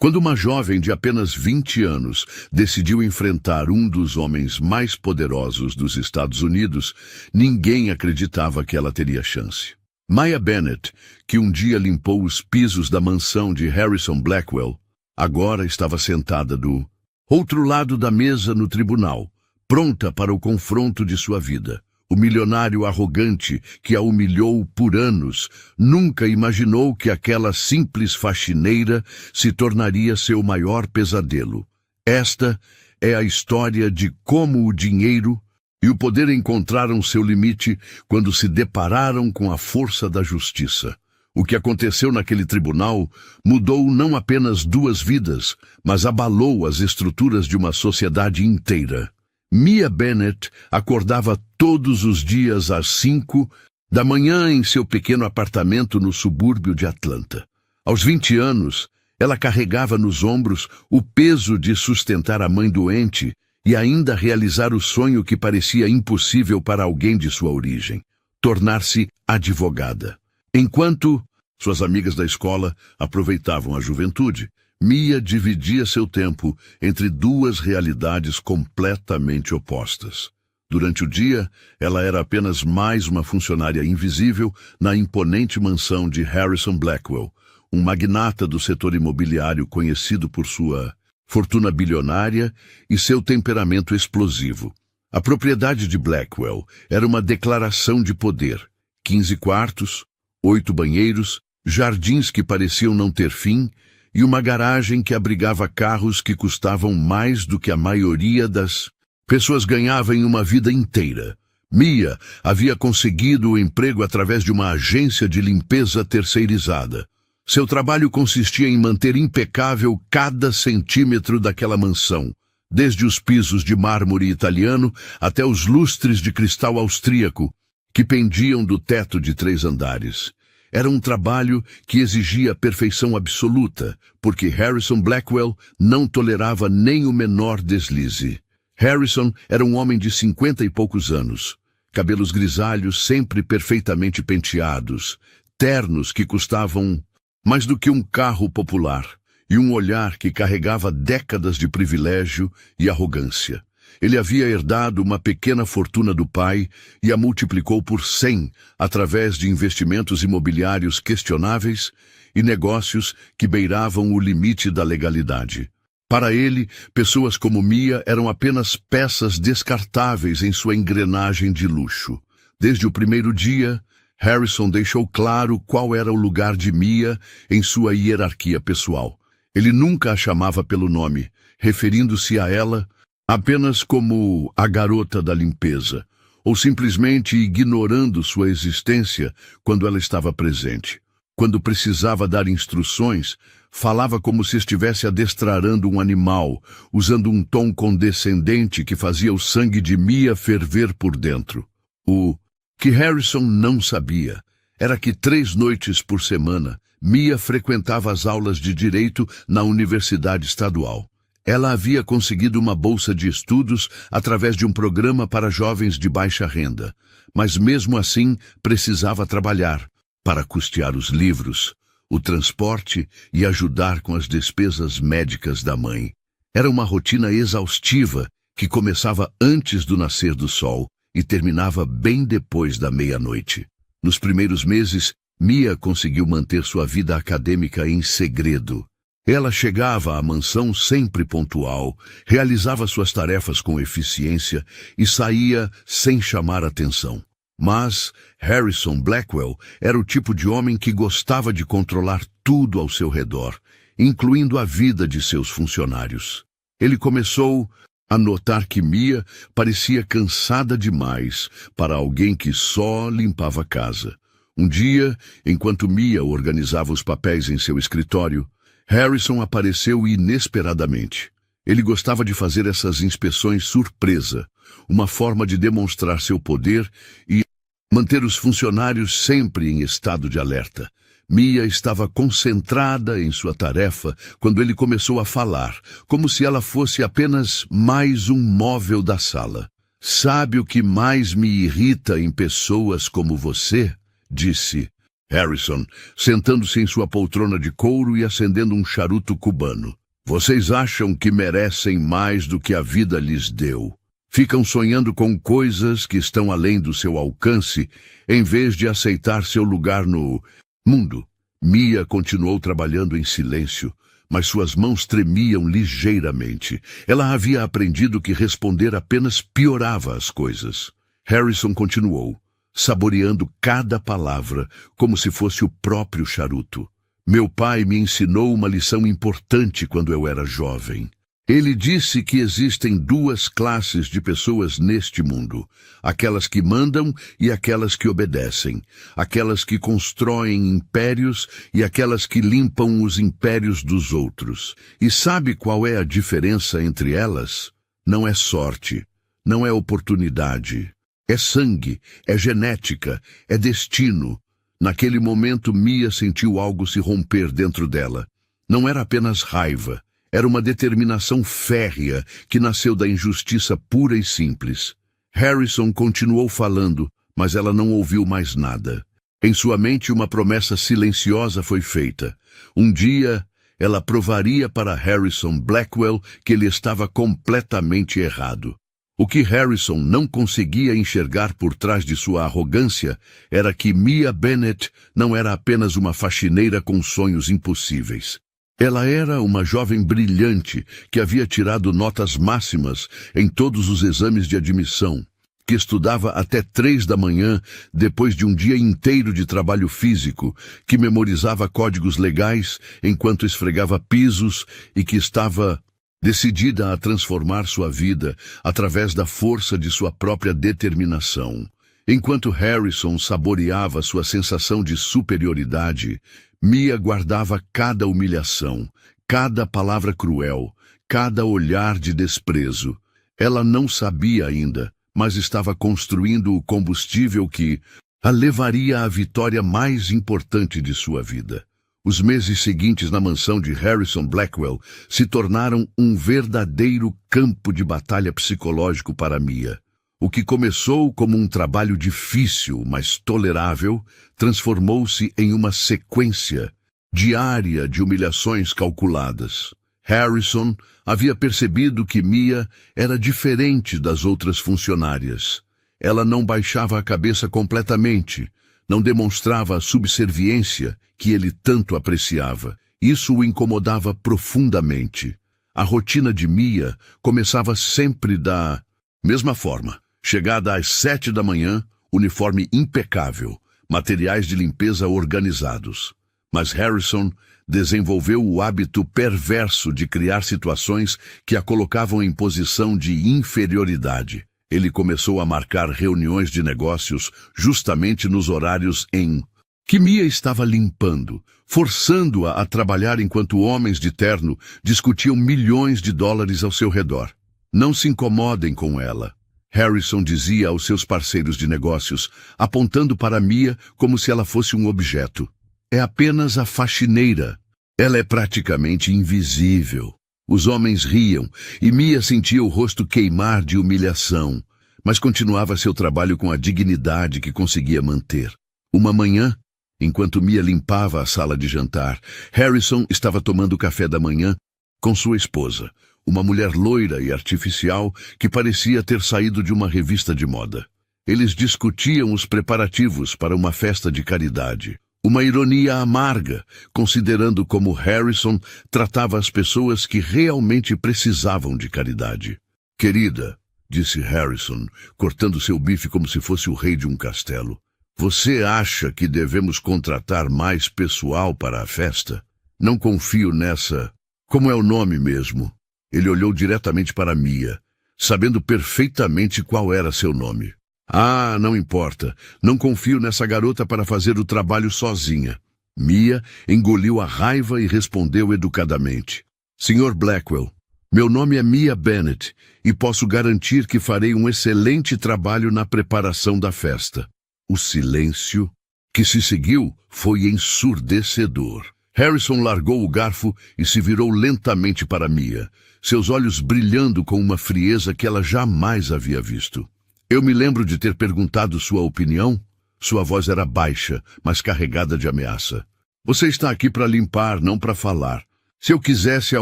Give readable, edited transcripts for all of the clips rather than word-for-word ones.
Quando uma jovem de apenas 20 anos decidiu enfrentar um dos homens mais poderosos dos Estados Unidos, ninguém acreditava que ela teria chance. Maya Bennett, que um dia limpou os pisos da mansão de Harrison Blackwell, agora estava sentada do outro lado da mesa no tribunal, pronta para o confronto de sua vida. O milionário arrogante que a humilhou por anos nunca imaginou que aquela simples faxineira se tornaria seu maior pesadelo. Esta é a história de como o dinheiro e o poder encontraram seu limite quando se depararam com a força da justiça. O que aconteceu naquele tribunal mudou não apenas 2 vidas, mas abalou as estruturas de uma sociedade inteira. Mia Bennett acordava todos os dias às 5 da manhã em seu pequeno apartamento no subúrbio de Atlanta. Aos 20 anos, ela carregava nos ombros o peso de sustentar a mãe doente e ainda realizar o sonho que parecia impossível para alguém de sua origem, tornar-se advogada. Enquanto suas amigas da escola aproveitavam a juventude, Mia dividia seu tempo entre 2 realidades completamente opostas. Durante o dia, ela era apenas mais uma funcionária invisível na imponente mansão de Harrison Blackwell, um magnata do setor imobiliário conhecido por sua fortuna bilionária e seu temperamento explosivo. A propriedade de Blackwell era uma declaração de poder. 15 quartos, 8 banheiros, jardins que pareciam não ter fim, e uma garagem que abrigava carros que custavam mais do que a maioria das pessoas ganhava em uma vida inteira. Mia havia conseguido o emprego através de uma agência de limpeza terceirizada. Seu trabalho consistia em manter impecável cada centímetro daquela mansão, desde os pisos de mármore italiano até os lustres de cristal austríaco, que pendiam do teto de 3 andares. Era um trabalho que exigia perfeição absoluta, porque Harrison Blackwell não tolerava nem o menor deslize. Harrison era um homem de 50 e poucos anos, cabelos grisalhos sempre perfeitamente penteados, ternos que custavam mais do que um carro popular, e um olhar que carregava décadas de privilégio e arrogância. Ele havia herdado uma pequena fortuna do pai e a multiplicou por 100 através de investimentos imobiliários questionáveis e negócios que beiravam o limite da legalidade. Para ele, pessoas como Mia eram apenas peças descartáveis em sua engrenagem de luxo. Desde o primeiro dia, Harrison deixou claro qual era o lugar de Mia em sua hierarquia pessoal. Ele nunca a chamava pelo nome, referindo-se a ela apenas como a garota da limpeza, ou simplesmente ignorando sua existência quando ela estava presente. Quando precisava dar instruções, falava como se estivesse adestrando um animal, usando um tom condescendente que fazia o sangue de Mia ferver por dentro. O que Harrison não sabia era que 3 noites por semana, Mia frequentava as aulas de direito na Universidade Estadual. Ela havia conseguido uma bolsa de estudos através de um programa para jovens de baixa renda, mas mesmo assim precisava trabalhar para custear os livros, o transporte e ajudar com as despesas médicas da mãe. Era uma rotina exaustiva que começava antes do nascer do sol e terminava bem depois da meia-noite. Nos primeiros meses, Mia conseguiu manter sua vida acadêmica em segredo. Ela chegava à mansão sempre pontual, realizava suas tarefas com eficiência e saía sem chamar atenção. Mas Harrison Blackwell era o tipo de homem que gostava de controlar tudo ao seu redor, incluindo a vida de seus funcionários. Ele começou a notar que Mia parecia cansada demais para alguém que só limpava a casa. Um dia, enquanto Mia organizava os papéis em seu escritório, Harrison apareceu inesperadamente. Ele gostava de fazer essas inspeções surpresa, uma forma de demonstrar seu poder e manter os funcionários sempre em estado de alerta. Mia estava concentrada em sua tarefa quando ele começou a falar, como se ela fosse apenas mais um móvel da sala. "Sabe o que mais me irrita em pessoas como você?", disse Harrison, sentando-se em sua poltrona de couro e acendendo um charuto cubano. Vocês acham que merecem mais do que a vida lhes deu. Ficam sonhando com coisas que estão além do seu alcance, em vez de aceitar seu lugar no mundo. Mia continuou trabalhando em silêncio, mas suas mãos tremiam ligeiramente. Ela havia aprendido que responder apenas piorava as coisas. Harrison continuou, saboreando cada palavra como se fosse o próprio charuto. Meu pai me ensinou uma lição importante quando eu era jovem. Ele disse que existem duas classes de pessoas neste mundo, aquelas que mandam e aquelas que obedecem, aquelas que constroem impérios e aquelas que limpam os impérios dos outros. E sabe qual é a diferença entre elas? Não é sorte, não é oportunidade, é sangue, é genética, é destino. Naquele momento, Mia sentiu algo se romper dentro dela. Não era apenas raiva. Era uma determinação férrea que nasceu da injustiça pura e simples. Harrison continuou falando, mas ela não ouviu mais nada. Em sua mente, uma promessa silenciosa foi feita. Um dia, ela provaria para Harrison Blackwell que ele estava completamente errado. O que Harrison não conseguia enxergar por trás de sua arrogância era que Mia Bennett não era apenas uma faxineira com sonhos impossíveis. Ela era uma jovem brilhante que havia tirado notas máximas em todos os exames de admissão, que estudava até 3 da manhã depois de um dia inteiro de trabalho físico, que memorizava códigos legais enquanto esfregava pisos e que estava decidida a transformar sua vida através da força de sua própria determinação. Enquanto Harrison saboreava sua sensação de superioridade, Mia guardava cada humilhação, cada palavra cruel, cada olhar de desprezo. Ela não sabia ainda, mas estava construindo o combustível que a levaria à vitória mais importante de sua vida. Os meses seguintes na mansão de Harrison Blackwell se tornaram um verdadeiro campo de batalha psicológico para Mia. O que começou como um trabalho difícil, mas tolerável, transformou-se em uma sequência diária de humilhações calculadas. Harrison havia percebido que Mia era diferente das outras funcionárias. Ela não baixava a cabeça completamente, não demonstrava a subserviência que ele tanto apreciava. Isso o incomodava profundamente. A rotina de Mia começava sempre da mesma forma. Chegada às 7 da manhã, uniforme impecável, materiais de limpeza organizados. Mas Harrison desenvolveu o hábito perverso de criar situações que a colocavam em posição de inferioridade. Ele começou a marcar reuniões de negócios justamente nos horários em que Mia estava limpando, forçando-a a trabalhar enquanto homens de terno discutiam milhões de dólares ao seu redor. Não se incomodem com ela, Harrison dizia aos seus parceiros de negócios, apontando para Mia como se ela fosse um objeto. É apenas a faxineira. Ela é praticamente invisível. Os homens riam e Mia sentia o rosto queimar de humilhação, mas continuava seu trabalho com a dignidade que conseguia manter. Uma manhã, enquanto Mia limpava a sala de jantar, Harrison estava tomando café da manhã com sua esposa, uma mulher loira e artificial que parecia ter saído de uma revista de moda. Eles discutiam os preparativos para uma festa de caridade. Uma ironia amarga, considerando como Harrison tratava as pessoas que realmente precisavam de caridade. Querida, disse Harrison, cortando seu bife como se fosse o rei de um castelo, você acha que devemos contratar mais pessoal para a festa? Não confio nessa... Como é o nome mesmo? Ele olhou diretamente para Mia, sabendo perfeitamente qual era seu nome. Ah, não importa. Não confio nessa garota para fazer o trabalho sozinha. Mia engoliu a raiva e respondeu educadamente. Sr. Blackwell, meu nome é Mia Bennett e posso garantir que farei um excelente trabalho na preparação da festa. O silêncio que se seguiu foi ensurdecedor. Harrison largou o garfo e se virou lentamente para Mia, seus olhos brilhando com uma frieza que ela jamais havia visto. Eu me lembro de ter perguntado sua opinião. Sua voz era baixa, mas carregada de ameaça. Você está aqui para limpar, não para falar. Se eu quisesse a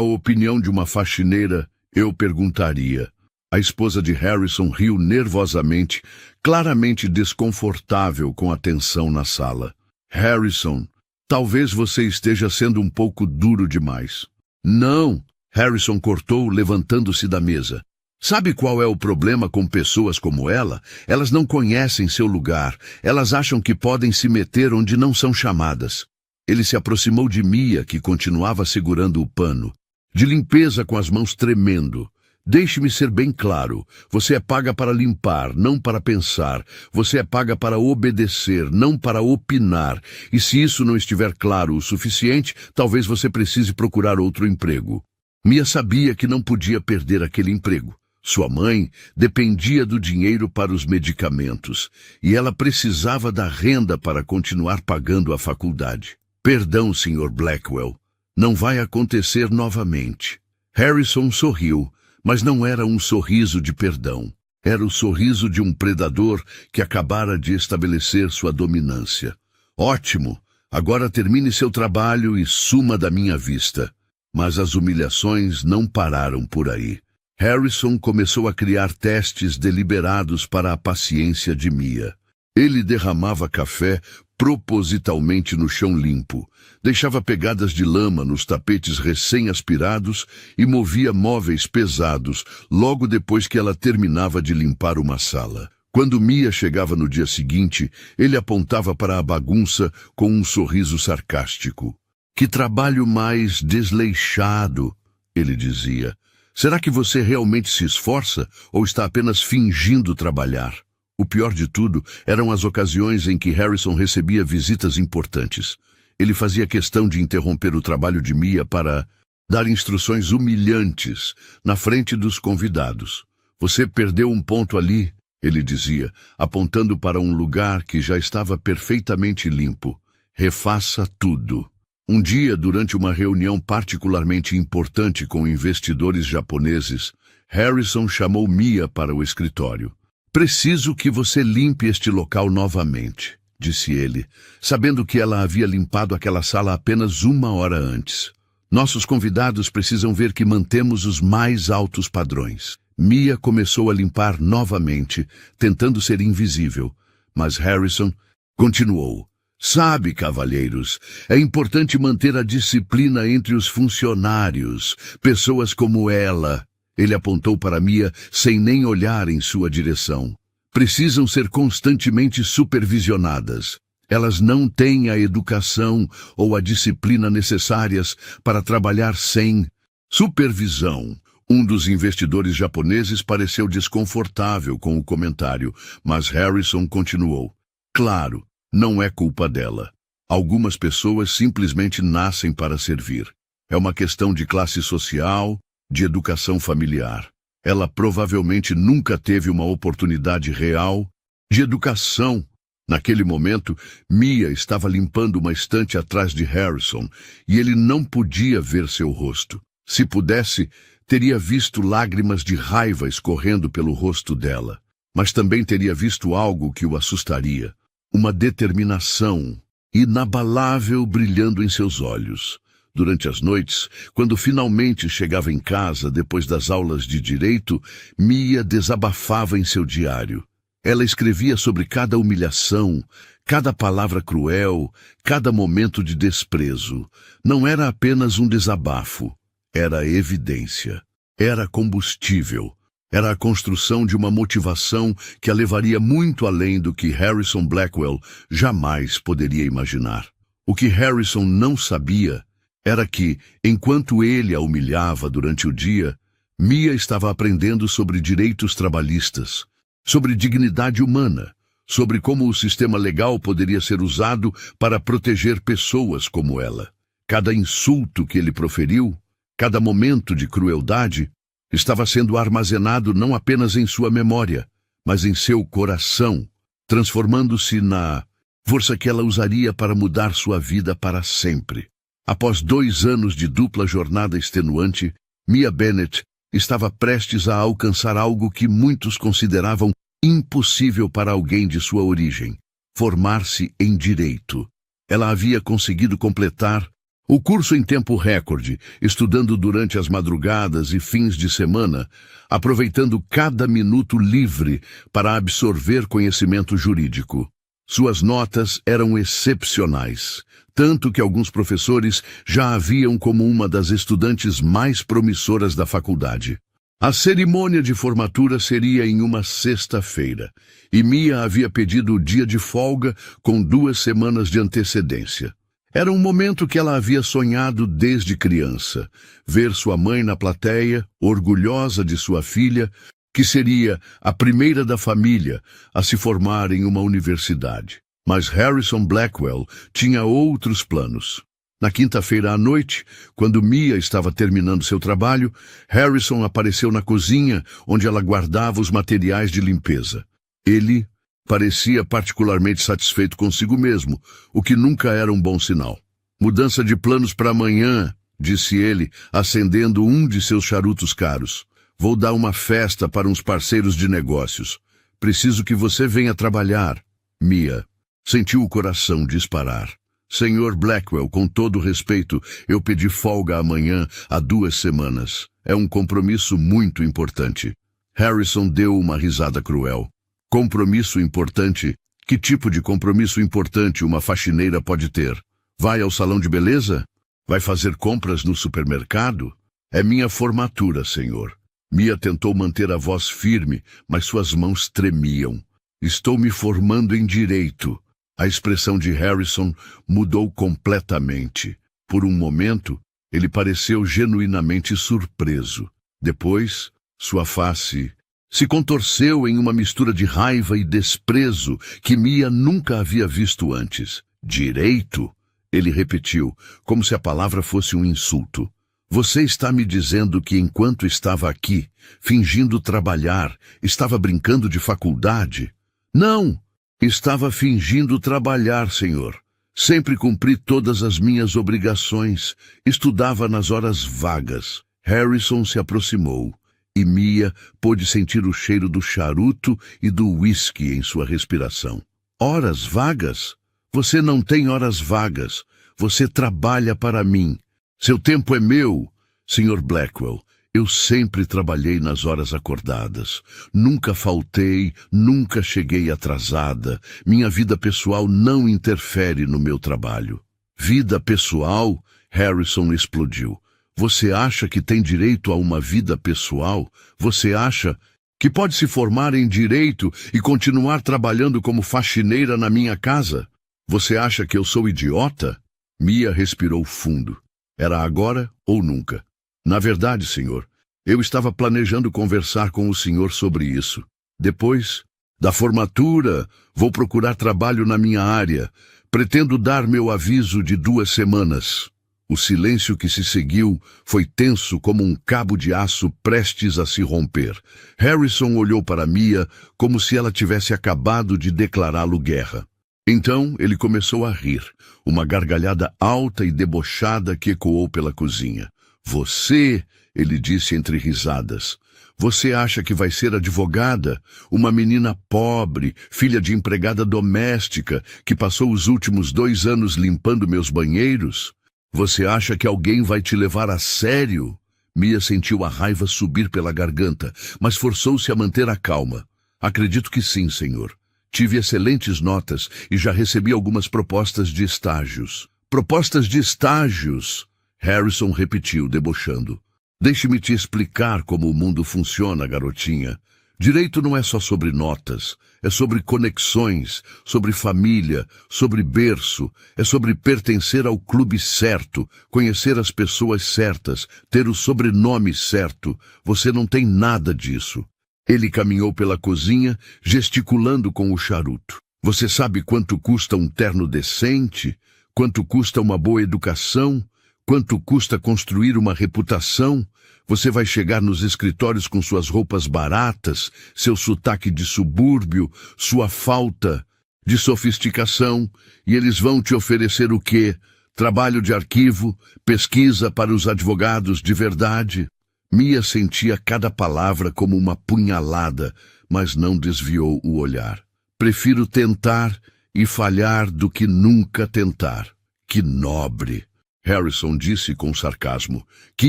opinião de uma faxineira, eu perguntaria. A esposa de Harrison riu nervosamente, claramente desconfortável com a tensão na sala. Harrison, talvez você esteja sendo um pouco duro demais. Não, Harrison cortou, levantando-se da mesa. Sabe qual é o problema com pessoas como ela? Elas não conhecem seu lugar. Elas acham que podem se meter onde não são chamadas. Ele se aproximou de Mia, que continuava segurando o pano de limpeza com as mãos tremendo. Deixe-me ser bem claro. Você é paga para limpar, não para pensar. Você é paga para obedecer, não para opinar. E se isso não estiver claro o suficiente, talvez você precise procurar outro emprego. Mia sabia que não podia perder aquele emprego. Sua mãe dependia do dinheiro para os medicamentos, e ela precisava da renda para continuar pagando a faculdade. Perdão, Sr. Blackwell. Não vai acontecer novamente. Harrison sorriu, mas não era um sorriso de perdão. Era o sorriso de um predador que acabara de estabelecer sua dominância. Ótimo! Agora termine seu trabalho e suma da minha vista. Mas as humilhações não pararam por aí. Harrison começou a criar testes deliberados para a paciência de Mia. Ele derramava café propositalmente no chão limpo, deixava pegadas de lama nos tapetes recém-aspirados e movia móveis pesados logo depois que ela terminava de limpar uma sala. Quando Mia chegava no dia seguinte, ele apontava para a bagunça com um sorriso sarcástico. Que trabalho mais desleixado, ele dizia. Será que você realmente se esforça ou está apenas fingindo trabalhar? O pior de tudo eram as ocasiões em que Harrison recebia visitas importantes. Ele fazia questão de interromper o trabalho de Mia para dar instruções humilhantes na frente dos convidados. Você perdeu um ponto ali, ele dizia, apontando para um lugar que já estava perfeitamente limpo. Refaça tudo. Um dia, durante uma reunião particularmente importante com investidores japoneses, Harrison chamou Mia para o escritório. Preciso que você limpe este local novamente, disse ele, sabendo que ela havia limpado aquela sala apenas 1 hora antes. Nossos convidados precisam ver que mantemos os mais altos padrões. Mia começou a limpar novamente, tentando ser invisível, mas Harrison continuou. Sabe, cavalheiros, é importante manter a disciplina entre os funcionários, pessoas como ela. Ele apontou para Mia sem nem olhar em sua direção. Precisam ser constantemente supervisionadas. Elas não têm a educação ou a disciplina necessárias para trabalhar sem supervisão. Um dos investidores japoneses pareceu desconfortável com o comentário, mas Harrison continuou. Claro. Não é culpa dela. Algumas pessoas simplesmente nascem para servir. É uma questão de classe social, de educação familiar. Ela provavelmente nunca teve uma oportunidade real de educação. Naquele momento, Mia estava limpando uma estante atrás de Harrison e ele não podia ver seu rosto. Se pudesse, teria visto lágrimas de raiva escorrendo pelo rosto dela, mas também teria visto algo que o assustaria. Uma determinação inabalável brilhando em seus olhos. Durante as noites, quando finalmente chegava em casa depois das aulas de direito, Mia desabafava em seu diário. Ela escrevia sobre cada humilhação, cada palavra cruel, cada momento de desprezo. Não era apenas um desabafo, era evidência, era combustível. Era a construção de uma motivação que a levaria muito além do que Harrison Blackwell jamais poderia imaginar. O que Harrison não sabia era que, enquanto ele a humilhava durante o dia, Mia estava aprendendo sobre direitos trabalhistas, sobre dignidade humana, sobre como o sistema legal poderia ser usado para proteger pessoas como ela. Cada insulto que ele proferiu, cada momento de crueldade, estava sendo armazenado não apenas em sua memória, mas em seu coração, transformando-se na força que ela usaria para mudar sua vida para sempre. Após 2 anos de dupla jornada extenuante, Mia Bennett estava prestes a alcançar algo que muitos consideravam impossível para alguém de sua origem. formar-se em Direito. Ela havia conseguido completar o curso em tempo recorde, estudando durante as madrugadas e fins de semana, aproveitando cada minuto livre para absorver conhecimento jurídico. Suas notas eram excepcionais, tanto que alguns professores já a viam como uma das estudantes mais promissoras da faculdade. A cerimônia de formatura seria em uma sexta-feira, e Mia havia pedido o dia de folga com 2 semanas de antecedência. Era um momento que ela havia sonhado desde criança, ver sua mãe na plateia, orgulhosa de sua filha, que seria a primeira da família a se formar em uma universidade. Mas Harrison Blackwell tinha outros planos. Na quinta-feira à noite, quando Mia estava terminando seu trabalho, Harrison apareceu na cozinha, onde ela guardava os materiais de limpeza. Ele parecia particularmente satisfeito consigo mesmo, o que nunca era um bom sinal. "Mudança de planos para amanhã", disse ele, acendendo um de seus charutos caros. "Vou dar uma festa para uns parceiros de negócios. Preciso que você venha trabalhar." Mia sentiu o coração disparar. "Senhor Blackwell, com todo respeito, eu pedi folga amanhã há 2 semanas. É um compromisso muito importante." Harrison deu uma risada cruel. "Compromisso importante? Que tipo de compromisso importante uma faxineira pode ter? Vai ao salão de beleza? Vai fazer compras no supermercado? É minha formatura, senhor." Mia tentou manter a voz firme, mas suas mãos tremiam. "Estou me formando em Direito." A expressão de Harrison mudou completamente. Por um momento, ele pareceu genuinamente surpreso. Depois, sua face se contorceu em uma mistura de raiva e desprezo que Mia nunca havia visto antes. "Direito?" ele repetiu, como se a palavra fosse um insulto. "Você está me dizendo que enquanto estava aqui, fingindo trabalhar, estava brincando de faculdade?" "Não! Estava fingindo trabalhar, senhor. Sempre cumpri todas as minhas obrigações. Estudava nas horas vagas." Harrison se aproximou, e Mia pôde sentir o cheiro do charuto e do uísque em sua respiração. "Horas vagas? Você não tem horas vagas. Você trabalha para mim. Seu tempo é meu." "Sr. Blackwell, eu sempre trabalhei nas horas acordadas. Nunca faltei, nunca cheguei atrasada. Minha vida pessoal não interfere no meu trabalho." "Vida pessoal?" Harrison explodiu. "Você acha que tem direito a uma vida pessoal? Você acha que pode se formar em Direito e continuar trabalhando como faxineira na minha casa? Você acha que eu sou idiota?" Mia respirou fundo. Era agora ou nunca. "Na verdade, senhor, eu estava planejando conversar com o senhor sobre isso. Depois da formatura, vou procurar trabalho na minha área. Pretendo dar meu aviso de 2 semanas." O silêncio que se seguiu foi tenso como um cabo de aço prestes a se romper. Harrison olhou para Mia como se ela tivesse acabado de declará-lo guerra. Então ele começou a rir, uma gargalhada alta e debochada que ecoou pela cozinha. "Você", ele disse entre risadas, "você acha que vai ser advogada? Uma menina pobre, filha de empregada doméstica, que passou os últimos 2 anos limpando meus banheiros? Você acha que alguém vai te levar a sério?" Mia sentiu a raiva subir pela garganta, mas forçou-se a manter a calma. "Acredito que sim, senhor. Tive excelentes notas e já recebi algumas propostas de estágios." "Propostas de estágios?" Harrison repetiu, debochando. "Deixe-me te explicar como o mundo funciona, garotinha. Direito não é só sobre notas, é sobre conexões, sobre família, sobre berço, é sobre pertencer ao clube certo, conhecer as pessoas certas, ter o sobrenome certo. Você não tem nada disso." Ele caminhou pela cozinha, gesticulando com o charuto. "Você sabe quanto custa um terno decente? Quanto custa uma boa educação? Quanto custa construir uma reputação? Você vai chegar nos escritórios com suas roupas baratas, seu sotaque de subúrbio, sua falta de sofisticação, e eles vão te oferecer o quê? Trabalho de arquivo, pesquisa para os advogados de verdade?" Mia sentia cada palavra como uma punhalada, mas não desviou o olhar. "Prefiro tentar e falhar do que nunca tentar. Que nobre! Harrison disse com sarcasmo. Que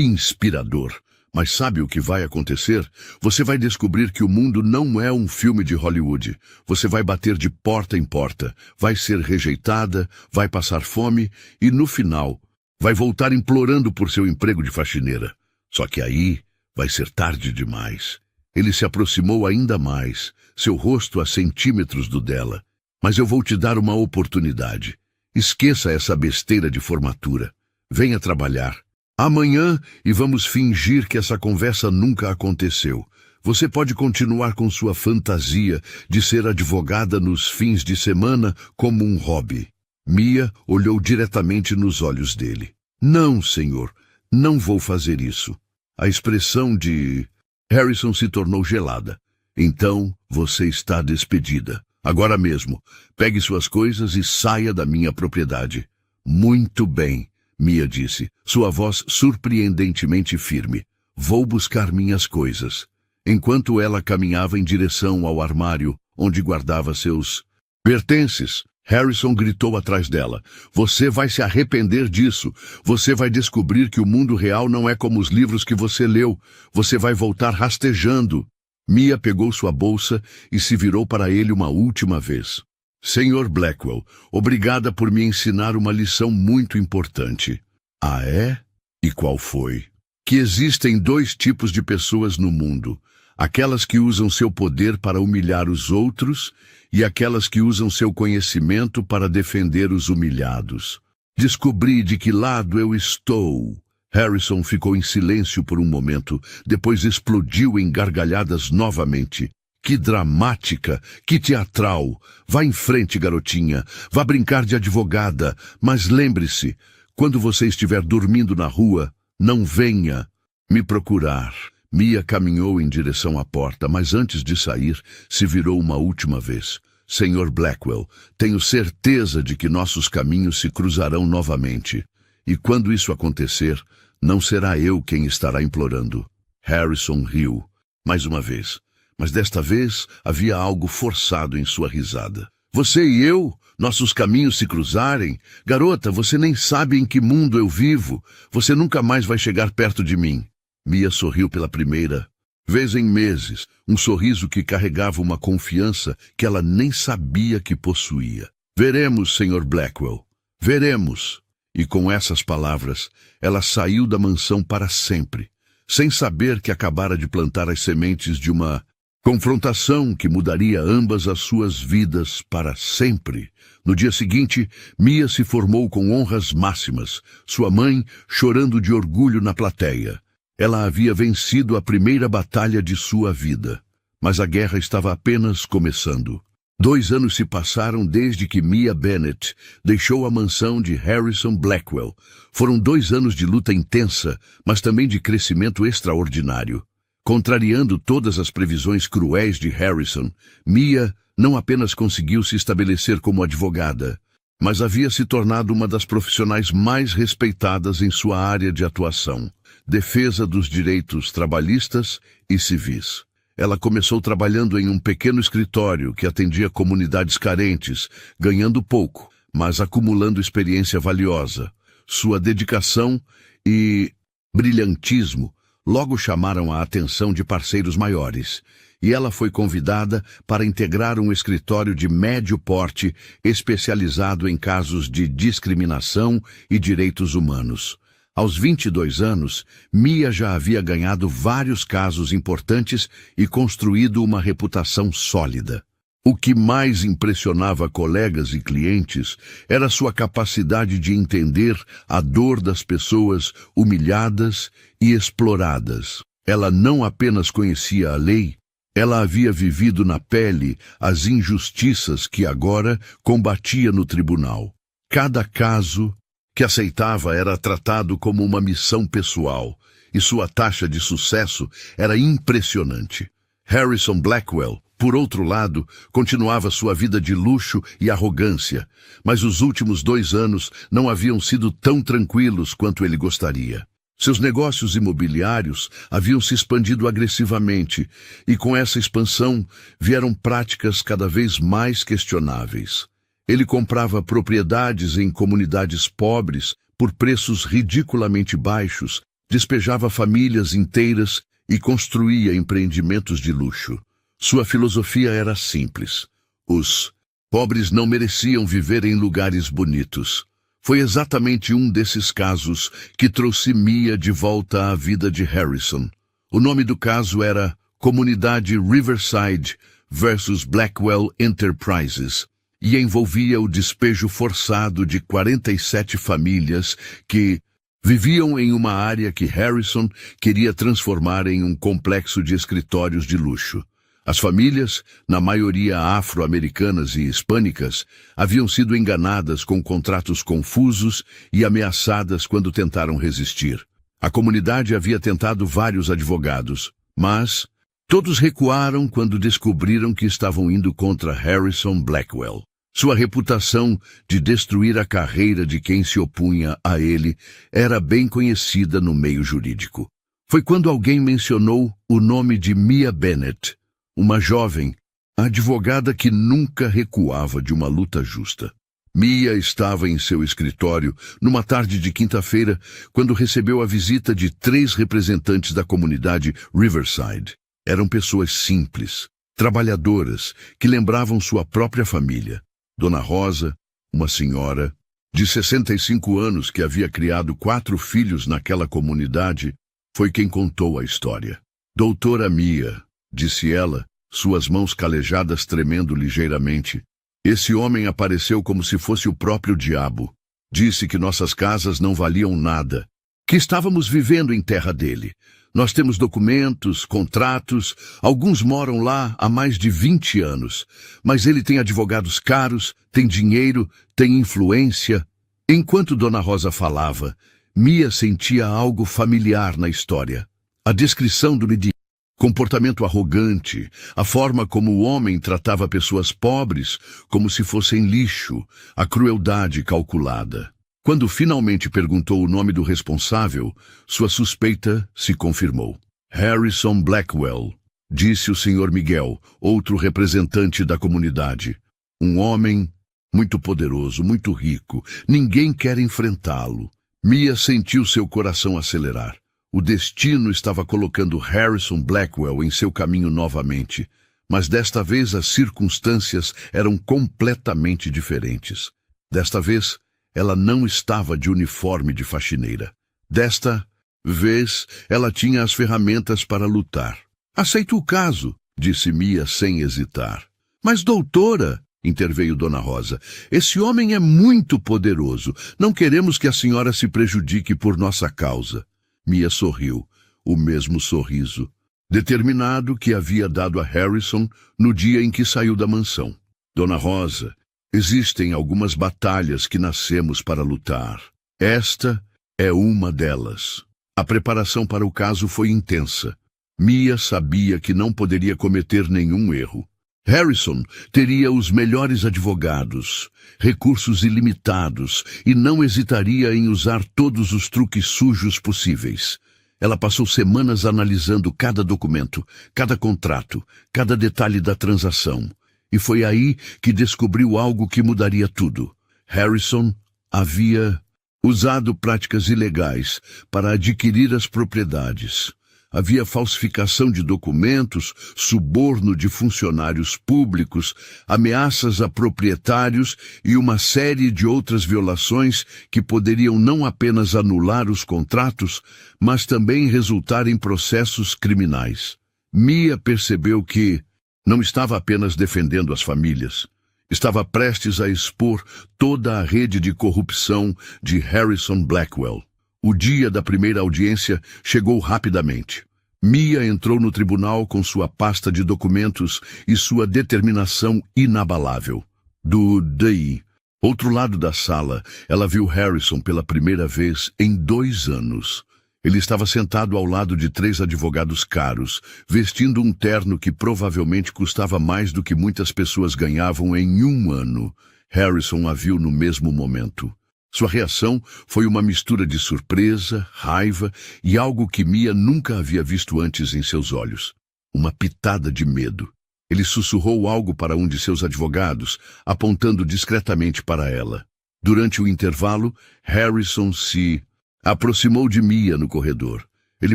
inspirador! Mas sabe o que vai acontecer? Você vai descobrir que o mundo não é um filme de Hollywood. Você vai bater de porta em porta, vai ser rejeitada, vai passar fome e, no final, vai voltar implorando por seu emprego de faxineira. Só que aí vai ser tarde demais. Ele se aproximou ainda mais, seu rosto a centímetros do dela. Mas eu vou te dar uma oportunidade. Esqueça essa besteira de formatura. Venha trabalhar. Amanhã, e vamos fingir que essa conversa nunca aconteceu. Você pode continuar com sua fantasia de ser advogada nos fins de semana como um hobby. Mia olhou diretamente nos olhos dele. Não, senhor, não vou fazer isso. A expressão de Harrison se tornou gelada. Então, você está despedida. Agora mesmo, pegue suas coisas e saia da minha propriedade. Muito bem, Mia disse, sua voz surpreendentemente firme. Vou buscar minhas coisas. Enquanto ela caminhava em direção ao armário, onde guardava seus pertences, Harrison gritou atrás dela. Você vai se arrepender disso. Você vai descobrir que o mundo real não é como os livros que você leu. Você vai voltar rastejando. Mia pegou sua bolsa e se virou para ele uma última vez. Senhor Blackwell, obrigada por me ensinar uma lição muito importante. Ah, é? E qual foi? Que existem dois tipos de pessoas no mundo. Aquelas que usam seu poder para humilhar os outros e aquelas que usam seu conhecimento para defender os humilhados. Descobri de que lado eu estou. Harrison ficou em silêncio por um momento, depois explodiu em gargalhadas novamente. Que dramática, que teatral. Vá em frente, garotinha. Vá brincar de advogada. Mas lembre-se, quando você estiver dormindo na rua, não venha me procurar. Mia caminhou em direção à porta, mas antes de sair, se virou uma última vez. Senhor Blackwell, tenho certeza de que nossos caminhos se cruzarão novamente. E quando isso acontecer, não será eu quem estará implorando. Harrison riu, mais uma vez. Mas desta vez havia algo forçado em sua risada. Você e eu, nossos caminhos se cruzarem? Garota, você nem sabe em que mundo eu vivo. Você nunca mais vai chegar perto de mim. Mia sorriu pela primeira vez em meses, um sorriso que carregava uma confiança que ela nem sabia que possuía. Veremos, Sr. Blackwell, veremos. E com essas palavras, ela saiu da mansão para sempre, sem saber que acabara de plantar as sementes de uma confrontação que mudaria ambas as suas vidas para sempre. No dia seguinte, Mia se formou com honras máximas, sua mãe chorando de orgulho na plateia. Ela havia vencido a primeira batalha de sua vida, mas a guerra estava apenas começando. 2 anos se passaram desde que Mia Bennett deixou a mansão de Harrison Blackwell. Foram 2 anos de luta intensa, mas também de crescimento extraordinário. Contrariando todas as previsões cruéis de Harrison, Mia não apenas conseguiu se estabelecer como advogada, mas havia se tornado uma das profissionais mais respeitadas em sua área de atuação, defesa dos direitos trabalhistas e civis. Ela começou trabalhando em um pequeno escritório que atendia comunidades carentes, ganhando pouco, mas acumulando experiência valiosa. Sua dedicação e brilhantismo logo chamaram a atenção de parceiros maiores, e ela foi convidada para integrar um escritório de médio porte especializado em casos de discriminação e direitos humanos. Aos 22 anos, Mia já havia ganhado vários casos importantes e construído uma reputação sólida. O que mais impressionava colegas e clientes era sua capacidade de entender a dor das pessoas humilhadas e exploradas. Ela não apenas conhecia a lei, ela havia vivido na pele as injustiças que agora combatia no tribunal. Cada caso que aceitava era tratado como uma missão pessoal, e sua taxa de sucesso era impressionante. Harrison Blackwell, por outro lado, continuava sua vida de luxo e arrogância, mas os últimos 2 anos não haviam sido tão tranquilos quanto ele gostaria. Seus negócios imobiliários haviam se expandido agressivamente, e com essa expansão vieram práticas cada vez mais questionáveis. Ele comprava propriedades em comunidades pobres por preços ridiculamente baixos, despejava famílias inteiras e construía empreendimentos de luxo. Sua filosofia era simples. Os pobres não mereciam viver em lugares bonitos. Foi exatamente um desses casos que trouxe Mia de volta à vida de Harrison. O nome do caso era Comunidade Riverside versus Blackwell Enterprises e envolvia o despejo forçado de 47 famílias que viviam em uma área que Harrison queria transformar em um complexo de escritórios de luxo. As famílias, na maioria afro-americanas e hispânicas, haviam sido enganadas com contratos confusos e ameaçadas quando tentaram resistir. A comunidade havia tentado vários advogados, mas todos recuaram quando descobriram que estavam indo contra Harrison Blackwell. Sua reputação de destruir a carreira de quem se opunha a ele era bem conhecida no meio jurídico. Foi quando alguém mencionou o nome de Mia Bennett, uma jovem advogada que nunca recuava de uma luta justa. Mia estava em seu escritório numa tarde de quinta-feira quando recebeu a visita de 3 representantes da comunidade Riverside. Eram pessoas simples, trabalhadoras, que lembravam sua própria família. Dona Rosa, uma senhora de 65 anos que havia criado 4 filhos naquela comunidade, foi quem contou a história. Doutora Mia, disse ela, suas mãos calejadas tremendo ligeiramente. Esse homem apareceu como se fosse o próprio diabo. Disse que nossas casas não valiam nada, que estávamos vivendo em terra dele. Nós temos documentos, contratos, alguns moram lá há mais de 20 anos, mas ele tem advogados caros, tem dinheiro, tem influência. Enquanto Dona Rosa falava, Mia sentia algo familiar na história. A descrição do mendigo, comportamento arrogante, a forma como o homem tratava pessoas pobres como se fossem lixo, a crueldade calculada. Quando finalmente perguntou o nome do responsável, sua suspeita se confirmou. Harrison Blackwell, disse o Sr. Miguel, outro representante da comunidade. Um homem muito poderoso, muito rico. Ninguém quer enfrentá-lo. Mia sentiu seu coração acelerar. O destino estava colocando Harrison Blackwell em seu caminho novamente, mas desta vez as circunstâncias eram completamente diferentes. Desta vez, ela não estava de uniforme de faxineira. Desta vez, ela tinha as ferramentas para lutar. Aceito o caso, disse Mia sem hesitar. Mas, doutora, interveio Dona Rosa, esse homem é muito poderoso. Não queremos que a senhora se prejudique por nossa causa. Mia sorriu, o mesmo sorriso, determinado que havia dado a Harrison no dia em que saiu da mansão. Dona Rosa, existem algumas batalhas que nascemos para lutar. Esta é uma delas. A preparação para o caso foi intensa. Mia sabia que não poderia cometer nenhum erro. Harrison teria os melhores advogados, recursos ilimitados e não hesitaria em usar todos os truques sujos possíveis. Ela passou semanas analisando cada documento, cada contrato, cada detalhe da transação. E foi aí que descobriu algo que mudaria tudo. Harrison havia usado práticas ilegais para adquirir as propriedades. Havia falsificação de documentos, suborno de funcionários públicos, ameaças a proprietários e uma série de outras violações que poderiam não apenas anular os contratos, mas também resultar em processos criminais. Mia percebeu que não estava apenas defendendo as famílias. Estava prestes a expor toda a rede de corrupção de Harrison Blackwell. O dia da primeira audiência chegou rapidamente. Mia entrou no tribunal com sua pasta de documentos e sua determinação inabalável. Daí, outro lado da sala, ela viu Harrison pela primeira vez em 2 anos. Ele estava sentado ao lado de 3 advogados caros, vestindo um terno que provavelmente custava mais do que muitas pessoas ganhavam em 1 ano. Harrison a viu no mesmo momento. Sua reação foi uma mistura de surpresa, raiva e algo que Mia nunca havia visto antes em seus olhos. Uma pitada de medo. Ele sussurrou algo para um de seus advogados, apontando discretamente para ela. Durante o intervalo, Harrison se aproximou de Mia no corredor. Ele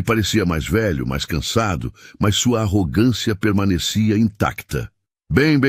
parecia mais velho, mais cansado, mas sua arrogância permanecia intacta. Bem,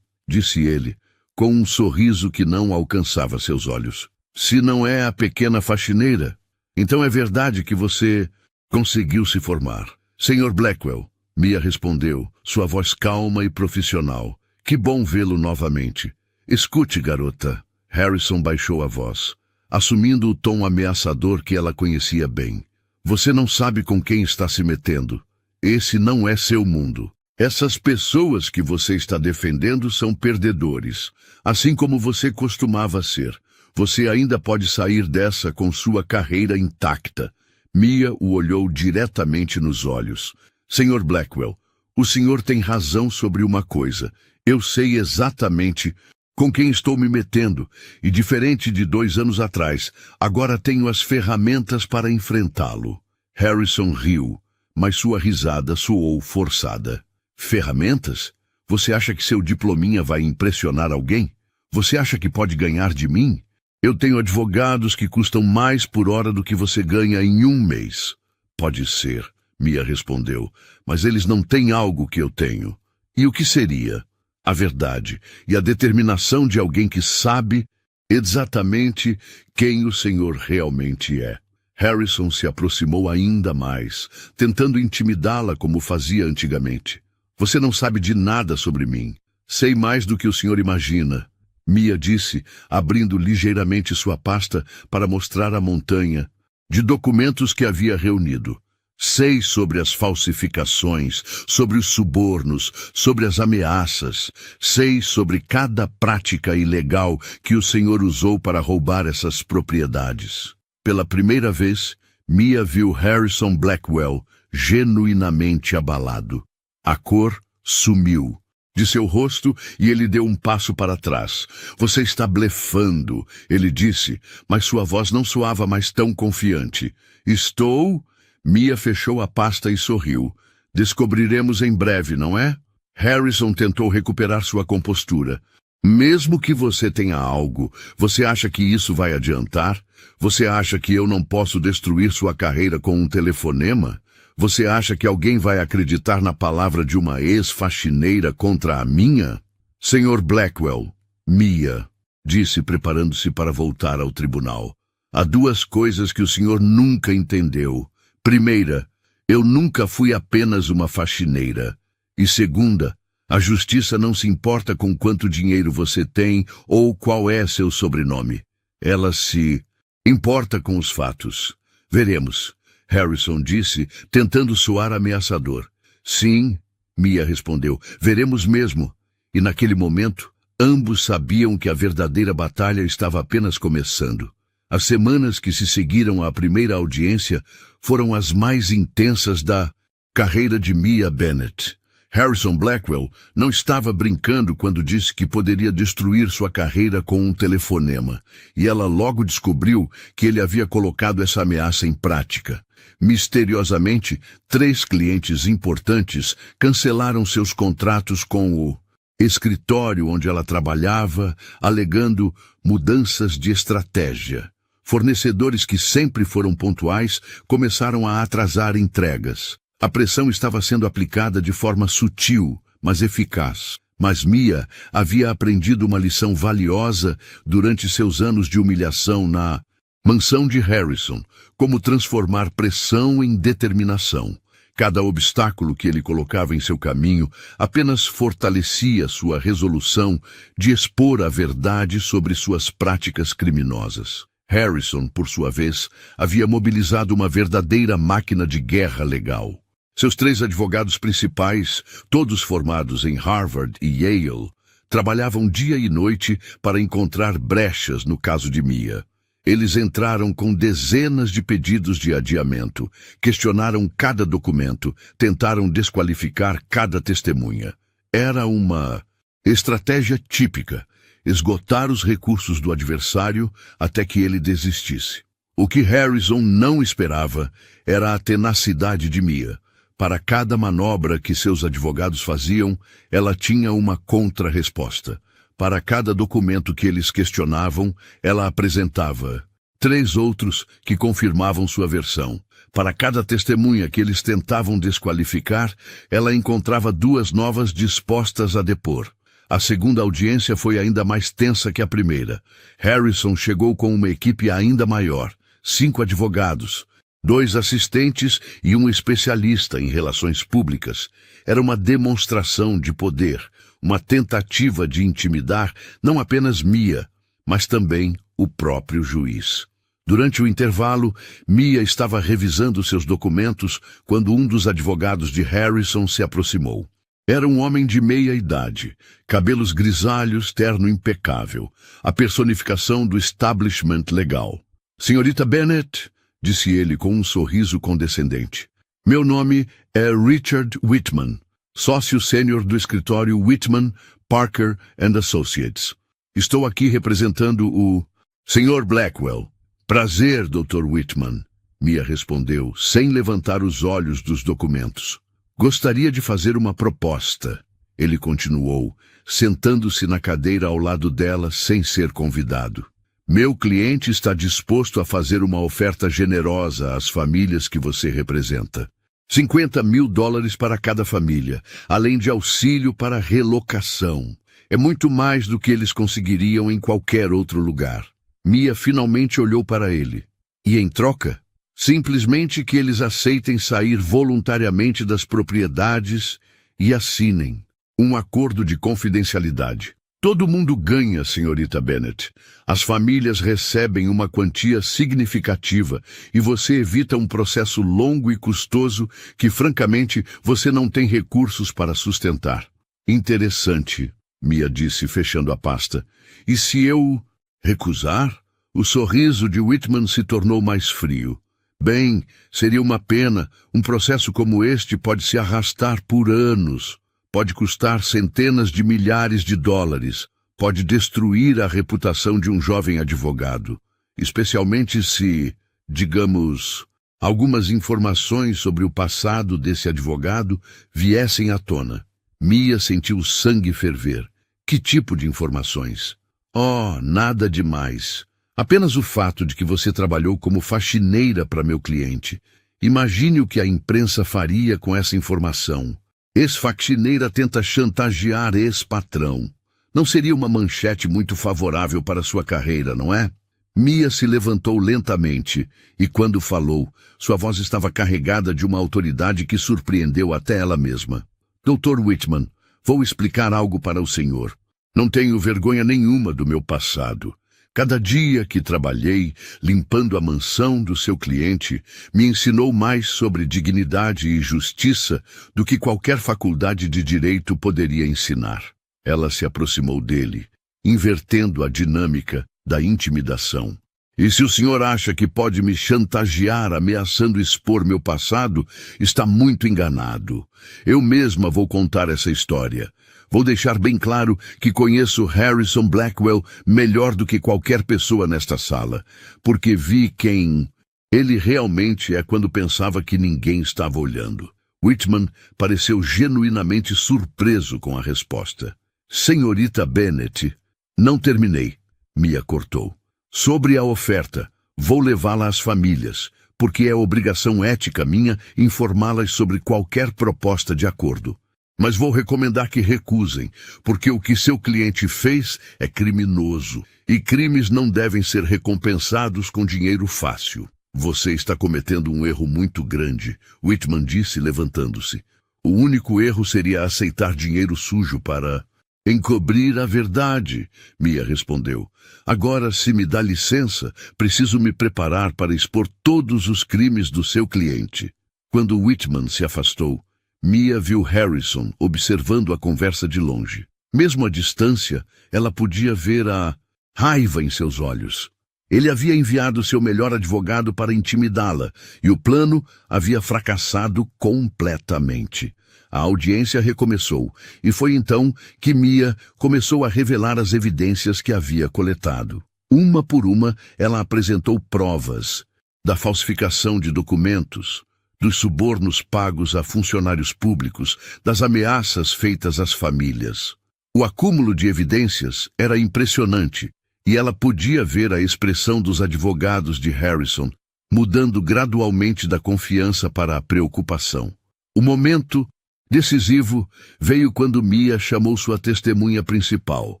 disse ele, com um sorriso que não alcançava seus olhos. Se não é a pequena faxineira, então é verdade que você conseguiu se formar. Senhor Blackwell, Mia respondeu, sua voz calma e profissional. Que bom vê-lo novamente. Escute, garota. Harrison baixou a voz, assumindo o tom ameaçador que ela conhecia bem. Você não sabe com quem está se metendo. Esse não é seu mundo. Essas pessoas que você está defendendo são perdedores, assim como você costumava ser. Você ainda pode sair dessa com sua carreira intacta. Mia o olhou diretamente nos olhos. Senhor Blackwell, o senhor tem razão sobre uma coisa. Eu sei exatamente com quem estou me metendo, e diferente de 2 anos atrás, agora tenho as ferramentas para enfrentá-lo. Harrison riu, mas sua risada soou forçada. Ferramentas? Você acha que seu diplominha vai impressionar alguém? Você acha que pode ganhar de mim? Eu tenho advogados que custam mais por hora do que você ganha em 1 mês. Pode ser, Mia respondeu, mas eles não têm algo que eu tenho. E o que seria? A verdade e a determinação de alguém que sabe exatamente quem o Senhor realmente é. Harrison se aproximou ainda mais, tentando intimidá-la como fazia antigamente. Você não sabe de nada sobre mim. Sei mais do que o senhor imagina, Mia disse, abrindo ligeiramente sua pasta para mostrar a montanha de documentos que havia reunido. Sei sobre as falsificações, sobre os subornos, sobre as ameaças. Sei sobre cada prática ilegal que o senhor usou para roubar essas propriedades. Pela primeira vez, Mia viu Harrison Blackwell genuinamente abalado. A cor sumiu de seu rosto e ele deu um passo para trás. Você está blefando, ele disse, mas sua voz não soava mais tão confiante. Estou... Mia fechou a pasta e sorriu. Descobriremos em breve, não é? Harrison tentou recuperar sua compostura. Mesmo que você tenha algo, você acha que isso vai adiantar? Você acha que eu não posso destruir sua carreira com um telefonema? Você acha que alguém vai acreditar na palavra de uma ex-faxineira contra a minha? Senhor Blackwell, Mia, disse preparando-se para voltar ao tribunal. Há 2 coisas que o senhor nunca entendeu. Primeira, eu nunca fui apenas uma faxineira. E segunda, a justiça não se importa com quanto dinheiro você tem ou qual é seu sobrenome. Ela se importa com os fatos. Veremos, Harrison disse, tentando soar ameaçador. Sim, Mia respondeu, veremos mesmo. E naquele momento, ambos sabiam que a verdadeira batalha estava apenas começando. As semanas que se seguiram à primeira audiência foram as mais intensas da carreira de Mia Bennett. Harrison Blackwell não estava brincando quando disse que poderia destruir sua carreira com um telefonema, e ela logo descobriu que ele havia colocado essa ameaça em prática. Misteriosamente, 3 clientes importantes cancelaram seus contratos com o escritório onde ela trabalhava, alegando mudanças de estratégia. Fornecedores que sempre foram pontuais começaram a atrasar entregas. A pressão estava sendo aplicada de forma sutil, mas eficaz. Mas Mia havia aprendido uma lição valiosa durante seus anos de humilhação na mansão de Harrison, como transformar pressão em determinação. Cada obstáculo que ele colocava em seu caminho apenas fortalecia sua resolução de expor a verdade sobre suas práticas criminosas. Harrison, por sua vez, havia mobilizado uma verdadeira máquina de guerra legal. Seus 3 advogados principais, todos formados em Harvard e Yale, trabalhavam dia e noite para encontrar brechas no caso de Mia. Eles entraram com dezenas de pedidos de adiamento, questionaram cada documento, tentaram desqualificar cada testemunha. Era uma estratégia típica, esgotar os recursos do adversário até que ele desistisse. O que Harrison não esperava era a tenacidade de Mia. Para cada manobra que seus advogados faziam, ela tinha uma contra-resposta. Para cada documento que eles questionavam, ela apresentava 3 outros que confirmavam sua versão. Para cada testemunha que eles tentavam desqualificar, ela encontrava 2 novas dispostas a depor. A segunda audiência foi ainda mais tensa que a primeira. Harrison chegou com uma equipe ainda maior, 5 advogados, 2 assistentes e um especialista em relações públicas. Era uma demonstração de poder, uma tentativa de intimidar não apenas Mia, mas também o próprio juiz. Durante o intervalo, Mia estava revisando seus documentos quando um dos advogados de Harrison se aproximou. Era um homem de meia idade, cabelos grisalhos, terno impecável, a personificação do establishment legal. Senhorita Bennett, disse ele com um sorriso condescendente. Meu nome é Richard Whitman, sócio sênior do escritório Whitman, Parker and Associates. Estou aqui representando o Sr. Blackwell. Prazer, Dr. Whitman, Mia respondeu, sem levantar os olhos dos documentos. Gostaria de fazer uma proposta, ele continuou, sentando-se na cadeira ao lado dela sem ser convidado. Meu cliente está disposto a fazer uma oferta generosa às famílias que você representa. $50.000 para cada família, além de auxílio para relocação. É muito mais do que eles conseguiriam em qualquer outro lugar. Mia finalmente olhou para ele. E em troca, simplesmente que eles aceitem sair voluntariamente das propriedades e assinem um acordo de confidencialidade. Todo mundo ganha, senhorita Bennett. As famílias recebem uma quantia significativa e você evita um processo longo e custoso que, francamente, você não tem recursos para sustentar. Interessante, Mia disse, fechando a pasta. E se eu recusar? O sorriso de Whitman se tornou mais frio. Bem, seria uma pena. Um processo como este pode se arrastar por anos. Pode custar centenas de milhares de dólares. Pode destruir a reputação de um jovem advogado. Especialmente se, digamos, algumas informações sobre o passado desse advogado viessem à tona. Mia sentiu o sangue ferver. Que tipo de informações? Oh, nada demais. Apenas o fato de que você trabalhou como faxineira para meu cliente. Imagine o que a imprensa faria com essa informação. Ex-faxineira tenta chantagear ex-patrão. Não seria uma manchete muito favorável para sua carreira, não é? Mia se levantou lentamente e, quando falou, sua voz estava carregada de uma autoridade que surpreendeu até ela mesma. Dr. Whitman, vou explicar algo para o senhor. Não tenho vergonha nenhuma do meu passado. Cada dia que trabalhei limpando a mansão do seu cliente me ensinou mais sobre dignidade e justiça do que qualquer faculdade de direito poderia ensinar. Ela se aproximou dele, invertendo a dinâmica da intimidação. E se o senhor acha que pode me chantagear ameaçando expor meu passado, está muito enganado. Eu mesma vou contar essa história. Vou deixar bem claro que conheço Harrison Blackwell melhor do que qualquer pessoa nesta sala, porque vi quem ele realmente é quando pensava que ninguém estava olhando. Whitman pareceu genuinamente surpreso com a resposta. Senhorita Bennett, não terminei, Mia cortou. Sobre a oferta, vou levá-la às famílias, porque é obrigação ética minha informá-las sobre qualquer proposta de acordo. Mas vou recomendar que recusem, porque o que seu cliente fez é criminoso, e crimes não devem ser recompensados com dinheiro fácil. Você está cometendo um erro muito grande, Whitman disse, levantando-se. O único erro seria aceitar dinheiro sujo para encobrir a verdade, Mia respondeu. Agora, se me dá licença, preciso me preparar para expor todos os crimes do seu cliente. Quando Whitman se afastou, Mia viu Harrison observando a conversa de longe. Mesmo à distância, ela podia ver a raiva em seus olhos. Ele havia enviado seu melhor advogado para intimidá-la, e o plano havia fracassado completamente. A audiência recomeçou, e foi então que Mia começou a revelar as evidências que havia coletado. Uma por uma, ela apresentou provas da falsificação de documentos, dos subornos pagos a funcionários públicos, das ameaças feitas às famílias. O acúmulo de evidências era impressionante, e ela podia ver a expressão dos advogados de Harrison, mudando gradualmente da confiança para a preocupação. O momento decisivo veio quando Mia chamou sua testemunha principal,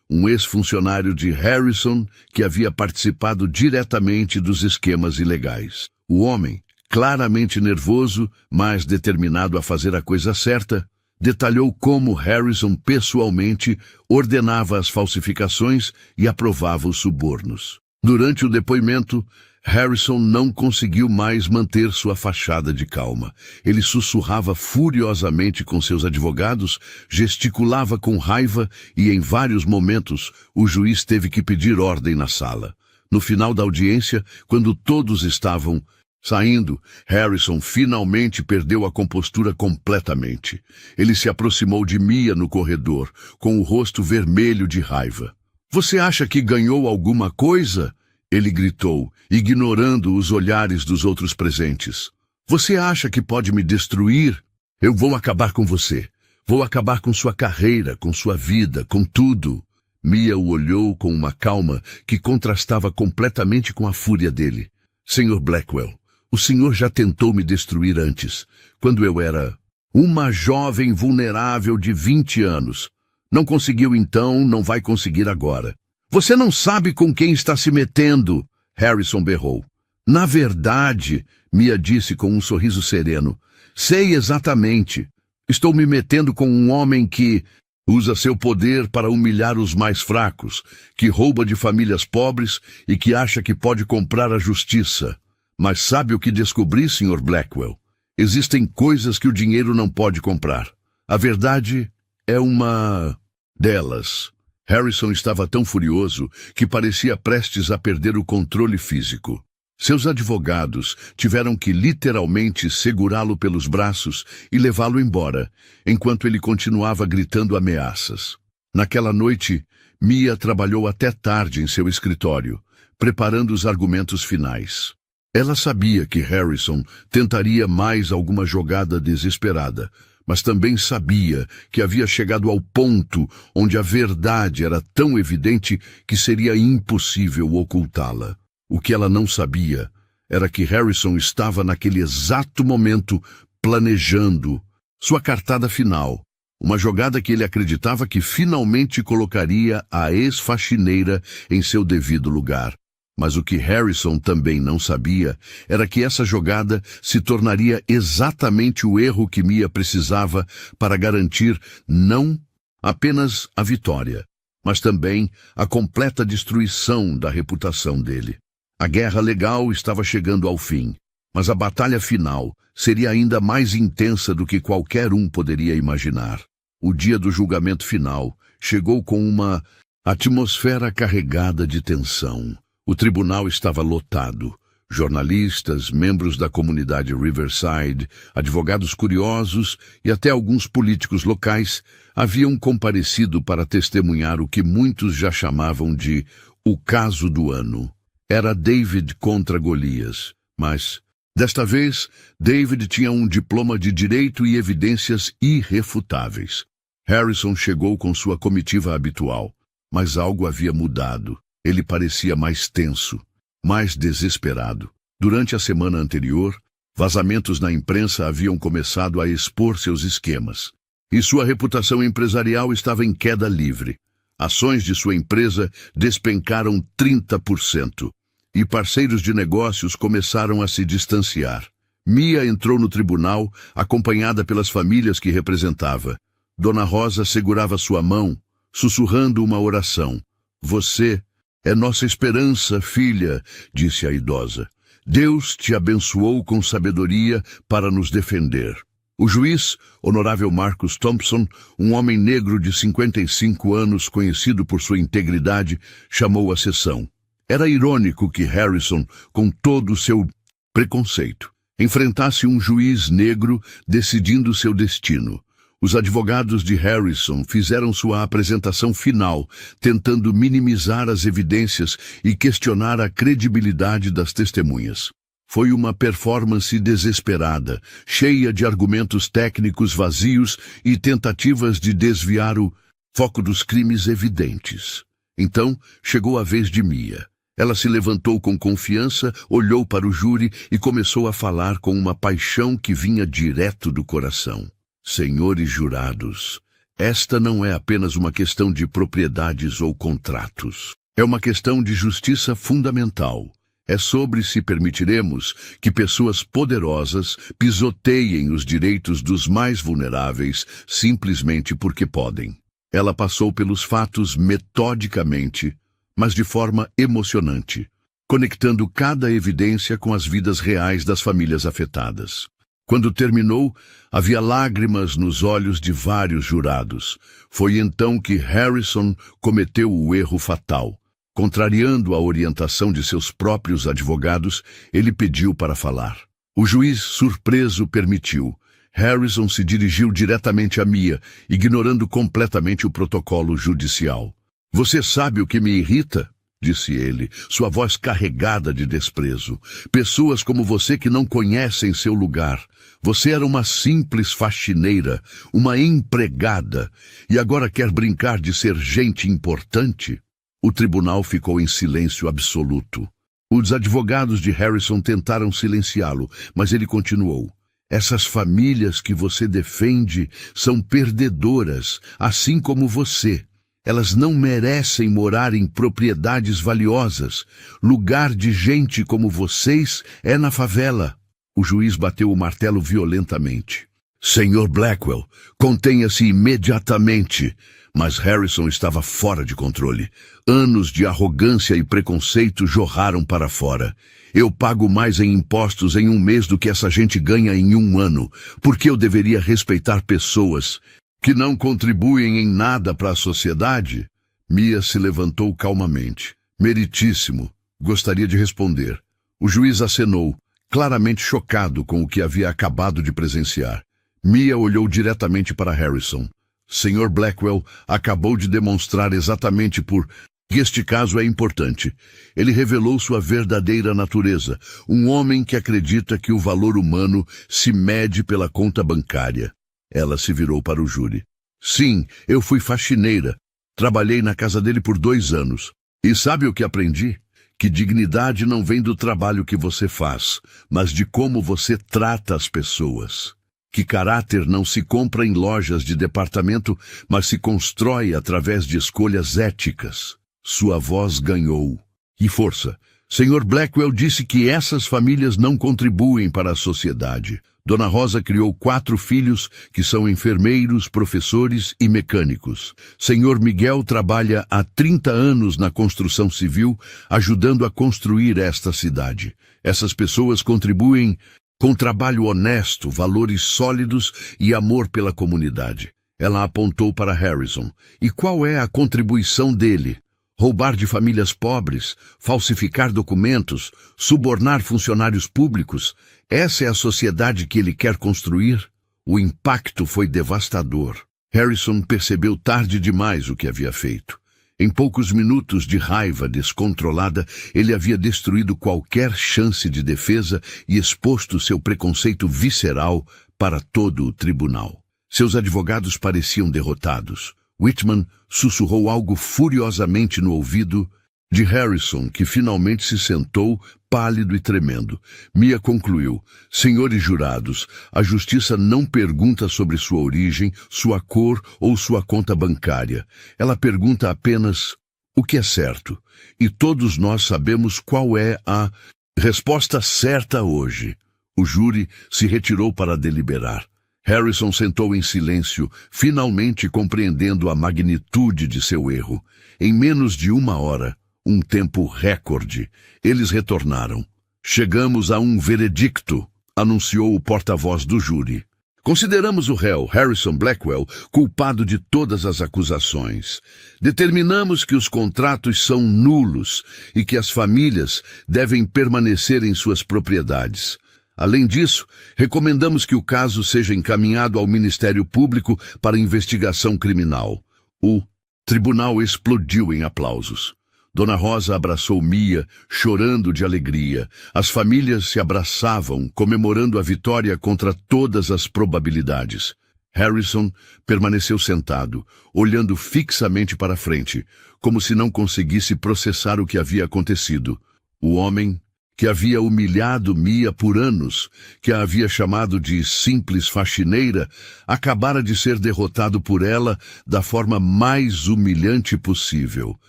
um ex-funcionário de Harrison que havia participado diretamente dos esquemas ilegais. O homem, claramente nervoso, mas determinado a fazer a coisa certa, detalhou como Harrison pessoalmente ordenava as falsificações e aprovava os subornos. Durante o depoimento, Harrison não conseguiu mais manter sua fachada de calma. Ele sussurrava furiosamente com seus advogados, gesticulava com raiva e, em vários momentos, o juiz teve que pedir ordem na sala. No final da audiência, quando todos estavam saindo, Harrison finalmente perdeu a compostura completamente. Ele se aproximou de Mia no corredor, com o rosto vermelho de raiva. "Você acha que ganhou alguma coisa?" Ele gritou, ignorando os olhares dos outros presentes. "Você acha que pode me destruir? Eu vou acabar com você. Vou acabar com sua carreira, com sua vida, com tudo." Mia o olhou com uma calma que contrastava completamente com a fúria dele. "Sr. Blackwell, o senhor já tentou me destruir antes, quando eu era uma jovem vulnerável de 20 anos. Não conseguiu então, não vai conseguir agora." "Você não sabe com quem está se metendo", Harrison berrou. "Na verdade", Mia disse com um sorriso sereno, "sei exatamente. Estou me metendo com um homem que usa seu poder para humilhar os mais fracos, que rouba de famílias pobres e que acha que pode comprar a justiça. Mas sabe o que descobri, Sr. Blackwell? Existem coisas que o dinheiro não pode comprar. A verdade é uma delas." Harrison estava tão furioso que parecia prestes a perder o controle físico. Seus advogados tiveram que literalmente segurá-lo pelos braços e levá-lo embora, enquanto ele continuava gritando ameaças. Naquela noite, Mia trabalhou até tarde em seu escritório, preparando os argumentos finais. Ela sabia que Harrison tentaria mais alguma jogada desesperada, mas também sabia que havia chegado ao ponto onde a verdade era tão evidente que seria impossível ocultá-la. O que ela não sabia era que Harrison estava naquele exato momento planejando sua cartada final, uma jogada que ele acreditava que finalmente colocaria a ex-faxineira em seu devido lugar. Mas o que Harrison também não sabia era que essa jogada se tornaria exatamente o erro que Mia precisava para garantir não apenas a vitória, mas também a completa destruição da reputação dele. A guerra legal estava chegando ao fim, mas a batalha final seria ainda mais intensa do que qualquer um poderia imaginar. O dia do julgamento final chegou com uma atmosfera carregada de tensão. O tribunal estava lotado. Jornalistas, membros da comunidade Riverside, advogados curiosos e até alguns políticos locais haviam comparecido para testemunhar o que muitos já chamavam de o caso do ano. Era David contra Golias, mas, desta vez, David tinha um diploma de direito e evidências irrefutáveis. Harrison chegou com sua comitiva habitual, mas algo havia mudado. Ele parecia mais tenso, mais desesperado. Durante a semana anterior, vazamentos na imprensa haviam começado a expor seus esquemas, e sua reputação empresarial estava em queda livre. Ações de sua empresa despencaram 30%, e parceiros de negócios começaram a se distanciar. Mia entrou no tribunal, acompanhada pelas famílias que representava. Dona Rosa segurava sua mão, sussurrando uma oração. "Você é nossa esperança, filha", disse a idosa. "Deus te abençoou com sabedoria para nos defender." O juiz, honorável Marcus Thompson, um homem negro de 55 anos conhecido por sua integridade, chamou a sessão. Era irônico que Harrison, com todo o seu preconceito, enfrentasse um juiz negro decidindo seu destino. Os advogados de Harrison fizeram sua apresentação final, tentando minimizar as evidências e questionar a credibilidade das testemunhas. Foi uma performance desesperada, cheia de argumentos técnicos vazios e tentativas de desviar o foco dos crimes evidentes. Então, chegou a vez de Mia. Ela se levantou com confiança, olhou para o júri e começou a falar com uma paixão que vinha direto do coração. Senhores jurados, esta não é apenas uma questão de propriedades ou contratos. É uma questão de justiça fundamental. É sobre se permitiremos que pessoas poderosas pisoteiem os direitos dos mais vulneráveis simplesmente porque podem. Ela passou pelos fatos metodicamente, mas de forma emocionante, conectando cada evidência com as vidas reais das famílias afetadas. Quando terminou, havia lágrimas nos olhos de vários jurados. Foi então que Harrison cometeu o erro fatal. Contrariando a orientação de seus próprios advogados, ele pediu para falar. O juiz, surpreso, permitiu. Harrison se dirigiu diretamente a Mia, ignorando completamente o protocolo judicial. Você sabe o que me irrita? Disse ele, sua voz carregada de desprezo. Pessoas como você que não conhecem seu lugar. Você era uma simples faxineira, uma empregada, e agora quer brincar de ser gente importante? O tribunal ficou em silêncio absoluto. Os advogados de Harrison tentaram silenciá-lo, mas ele continuou. Essas famílias que você defende são perdedoras, assim como você. Elas não merecem morar em propriedades valiosas. Lugar de gente como vocês é na favela. O juiz bateu o martelo violentamente. Senhor Blackwell, contenha-se imediatamente. Mas Harrison estava fora de controle. Anos de arrogância e preconceito jorraram para fora. Eu pago mais em impostos em um mês do que essa gente ganha em um ano. Por que eu deveria respeitar pessoas que não contribuem em nada para a sociedade? Mia se levantou calmamente. Meritíssimo. Gostaria de responder. O juiz acenou, claramente chocado com o que havia acabado de presenciar. Mia olhou diretamente para Harrison. Sr. Blackwell acabou de demonstrar exatamente por que este caso é importante. Ele revelou sua verdadeira natureza, um homem que acredita que o valor humano se mede pela conta bancária. Ela se virou para o júri. Sim, eu fui faxineira. Trabalhei na casa dele por 2 anos. E sabe o que aprendi? Que dignidade não vem do trabalho que você faz, mas de como você trata as pessoas. Que caráter não se compra em lojas de departamento, mas se constrói através de escolhas éticas. Sua voz ganhou. E força. Sr. Blackwell disse que essas famílias não contribuem para a sociedade. Dona Rosa criou 4 filhos que são enfermeiros, professores e mecânicos. Sr. Miguel trabalha há 30 anos na construção civil, ajudando a construir esta cidade. Essas pessoas contribuem com trabalho honesto, valores sólidos e amor pela comunidade. Ela apontou para Harrison. E qual é a contribuição dele? Roubar de famílias pobres, falsificar documentos, subornar funcionários públicos. Essa é a sociedade que ele quer construir? O impacto foi devastador. Harrison percebeu tarde demais o que havia feito. Em poucos minutos de raiva descontrolada, ele havia destruído qualquer chance de defesa e exposto seu preconceito visceral para todo o tribunal. Seus advogados pareciam derrotados. Whitman sussurrou algo furiosamente no ouvido de Harrison, que finalmente se sentou, pálido e tremendo. Mia concluiu: Senhores jurados, a justiça não pergunta sobre sua origem, sua cor ou sua conta bancária. Ela pergunta apenas o que é certo. E todos nós sabemos qual é a resposta certa hoje. O júri se retirou para deliberar. Harrison sentou em silêncio, finalmente compreendendo a magnitude de seu erro. Em menos de 1 hora, um tempo recorde, eles retornaram. Chegamos a um veredicto, anunciou o porta-voz do júri. Consideramos o réu, Harrison Blackwell, culpado de todas as acusações. Determinamos que os contratos são nulos e que as famílias devem permanecer em suas propriedades. Além disso, recomendamos que o caso seja encaminhado ao Ministério Público para investigação criminal. O tribunal explodiu em aplausos. Dona Rosa abraçou Mia, chorando de alegria. As famílias se abraçavam, comemorando a vitória contra todas as probabilidades. Harrison permaneceu sentado, olhando fixamente para frente, como se não conseguisse processar o que havia acontecido. O homem que havia humilhado Mia por anos, que a havia chamado de simples faxineira, acabara de ser derrotado por ela da forma mais humilhante possível.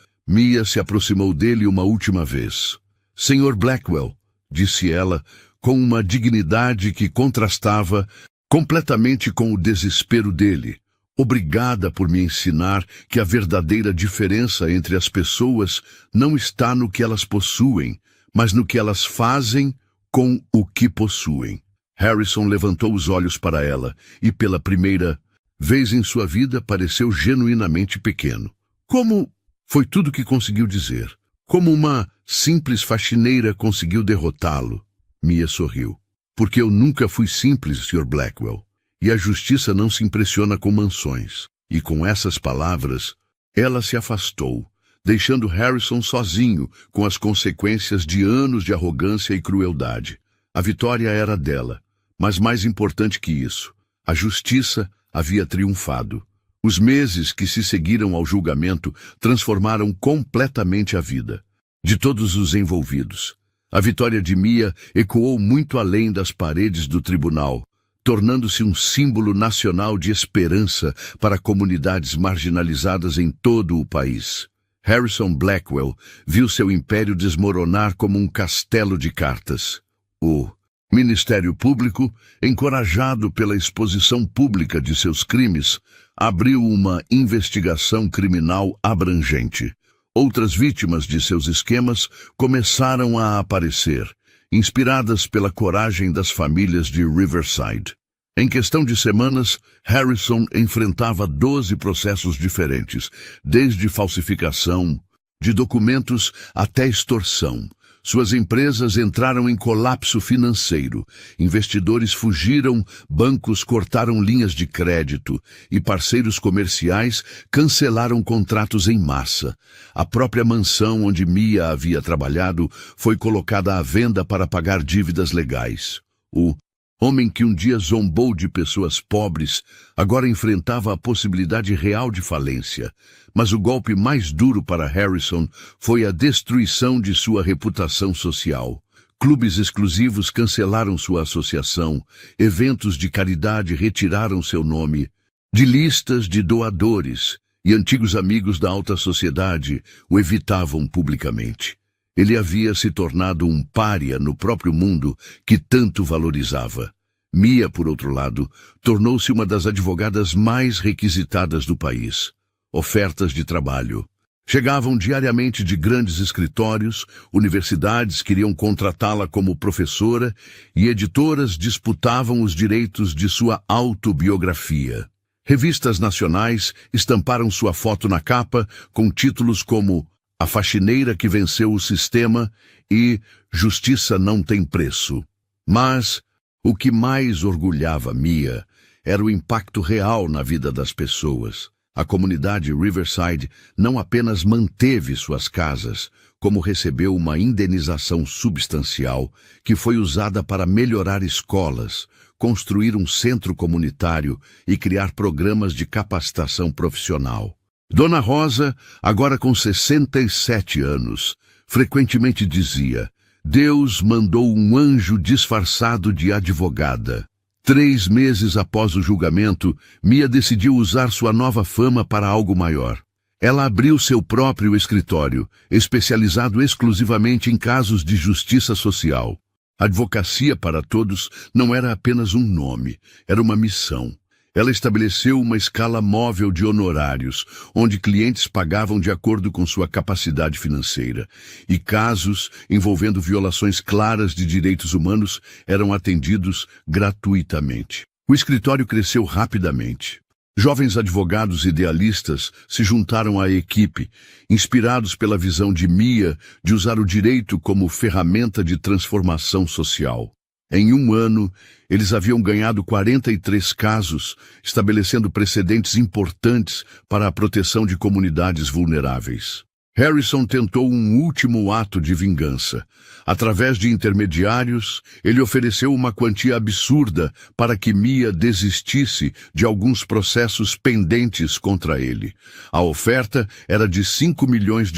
Mia se aproximou dele uma última vez. "Senhor Blackwell", disse ela, com uma dignidade que contrastava completamente com o desespero dele. "Obrigada por me ensinar que a verdadeira diferença entre as pessoas não está no que elas possuem, mas no que elas fazem com o que possuem." Harrison levantou os olhos para ela e, pela primeira vez em sua vida, pareceu genuinamente pequeno. "Como?" Foi tudo que conseguiu dizer. "Como uma simples faxineira conseguiu derrotá-lo?" Mia sorriu. "Porque eu nunca fui simples, Sr. Blackwell. E a justiça não se impressiona com mansões." E com essas palavras, ela se afastou, deixando Harrison sozinho com as consequências de anos de arrogância e crueldade. A vitória era dela, mas mais importante que isso, a justiça havia triunfado. Os meses que se seguiram ao julgamento transformaram completamente a vida de todos os envolvidos. A vitória de Mia ecoou muito além das paredes do tribunal, tornando-se um símbolo nacional de esperança para comunidades marginalizadas em todo o país. Harrison Blackwell viu seu império desmoronar como um castelo de cartas. O Ministério Público, encorajado pela exposição pública de seus crimes, abriu uma investigação criminal abrangente. Outras vítimas de seus esquemas começaram a aparecer, inspiradas pela coragem das famílias de Riverside. Em questão de semanas, Harrison enfrentava 12 processos diferentes, desde falsificação de documentos até extorsão. Suas empresas entraram em colapso financeiro, investidores fugiram, bancos cortaram linhas de crédito e parceiros comerciais cancelaram contratos em massa. A própria mansão onde Mia havia trabalhado foi colocada à venda para pagar dívidas legais. O homem que um dia zombou de pessoas pobres agora enfrentava a possibilidade real de falência. Mas o golpe mais duro para Harrison foi a destruição de sua reputação social. Clubes exclusivos cancelaram sua associação, eventos de caridade retiraram seu nome de listas de doadores e antigos amigos da alta sociedade o evitavam publicamente. Ele havia se tornado um pária no próprio mundo que tanto valorizava. Mia, por outro lado, tornou-se uma das advogadas mais requisitadas do país. Ofertas de trabalho chegavam diariamente de grandes escritórios, universidades queriam contratá-la como professora e editoras disputavam os direitos de sua autobiografia. Revistas nacionais estamparam sua foto na capa com títulos como "A Faxineira que Venceu o Sistema" e "Justiça Não Tem Preço". Mas o que mais orgulhava Mia era o impacto real na vida das pessoas. A comunidade Riverside não apenas manteve suas casas, como recebeu uma indenização substancial que foi usada para melhorar escolas, construir um centro comunitário e criar programas de capacitação profissional. Dona Rosa, agora com 67 anos, frequentemente dizia: "Deus mandou um anjo disfarçado de advogada." 3 meses após o julgamento, Mia decidiu usar sua nova fama para algo maior. Ela abriu seu próprio escritório, especializado exclusivamente em casos de justiça social. Advocacia para Todos não era apenas um nome, era uma missão. Ela estabeleceu uma escala móvel de honorários, onde clientes pagavam de acordo com sua capacidade financeira, e casos envolvendo violações claras de direitos humanos eram atendidos gratuitamente. O escritório cresceu rapidamente. Jovens advogados idealistas se juntaram à equipe, inspirados pela visão de Mia de usar o direito como ferramenta de transformação social. Em 1 ano, eles haviam ganhado 43 casos, estabelecendo precedentes importantes para a proteção de comunidades vulneráveis. Harrison tentou um último ato de vingança. Através de intermediários, ele ofereceu uma quantia absurda para que Mia desistisse de alguns processos pendentes contra ele. A oferta era de $5 milhões,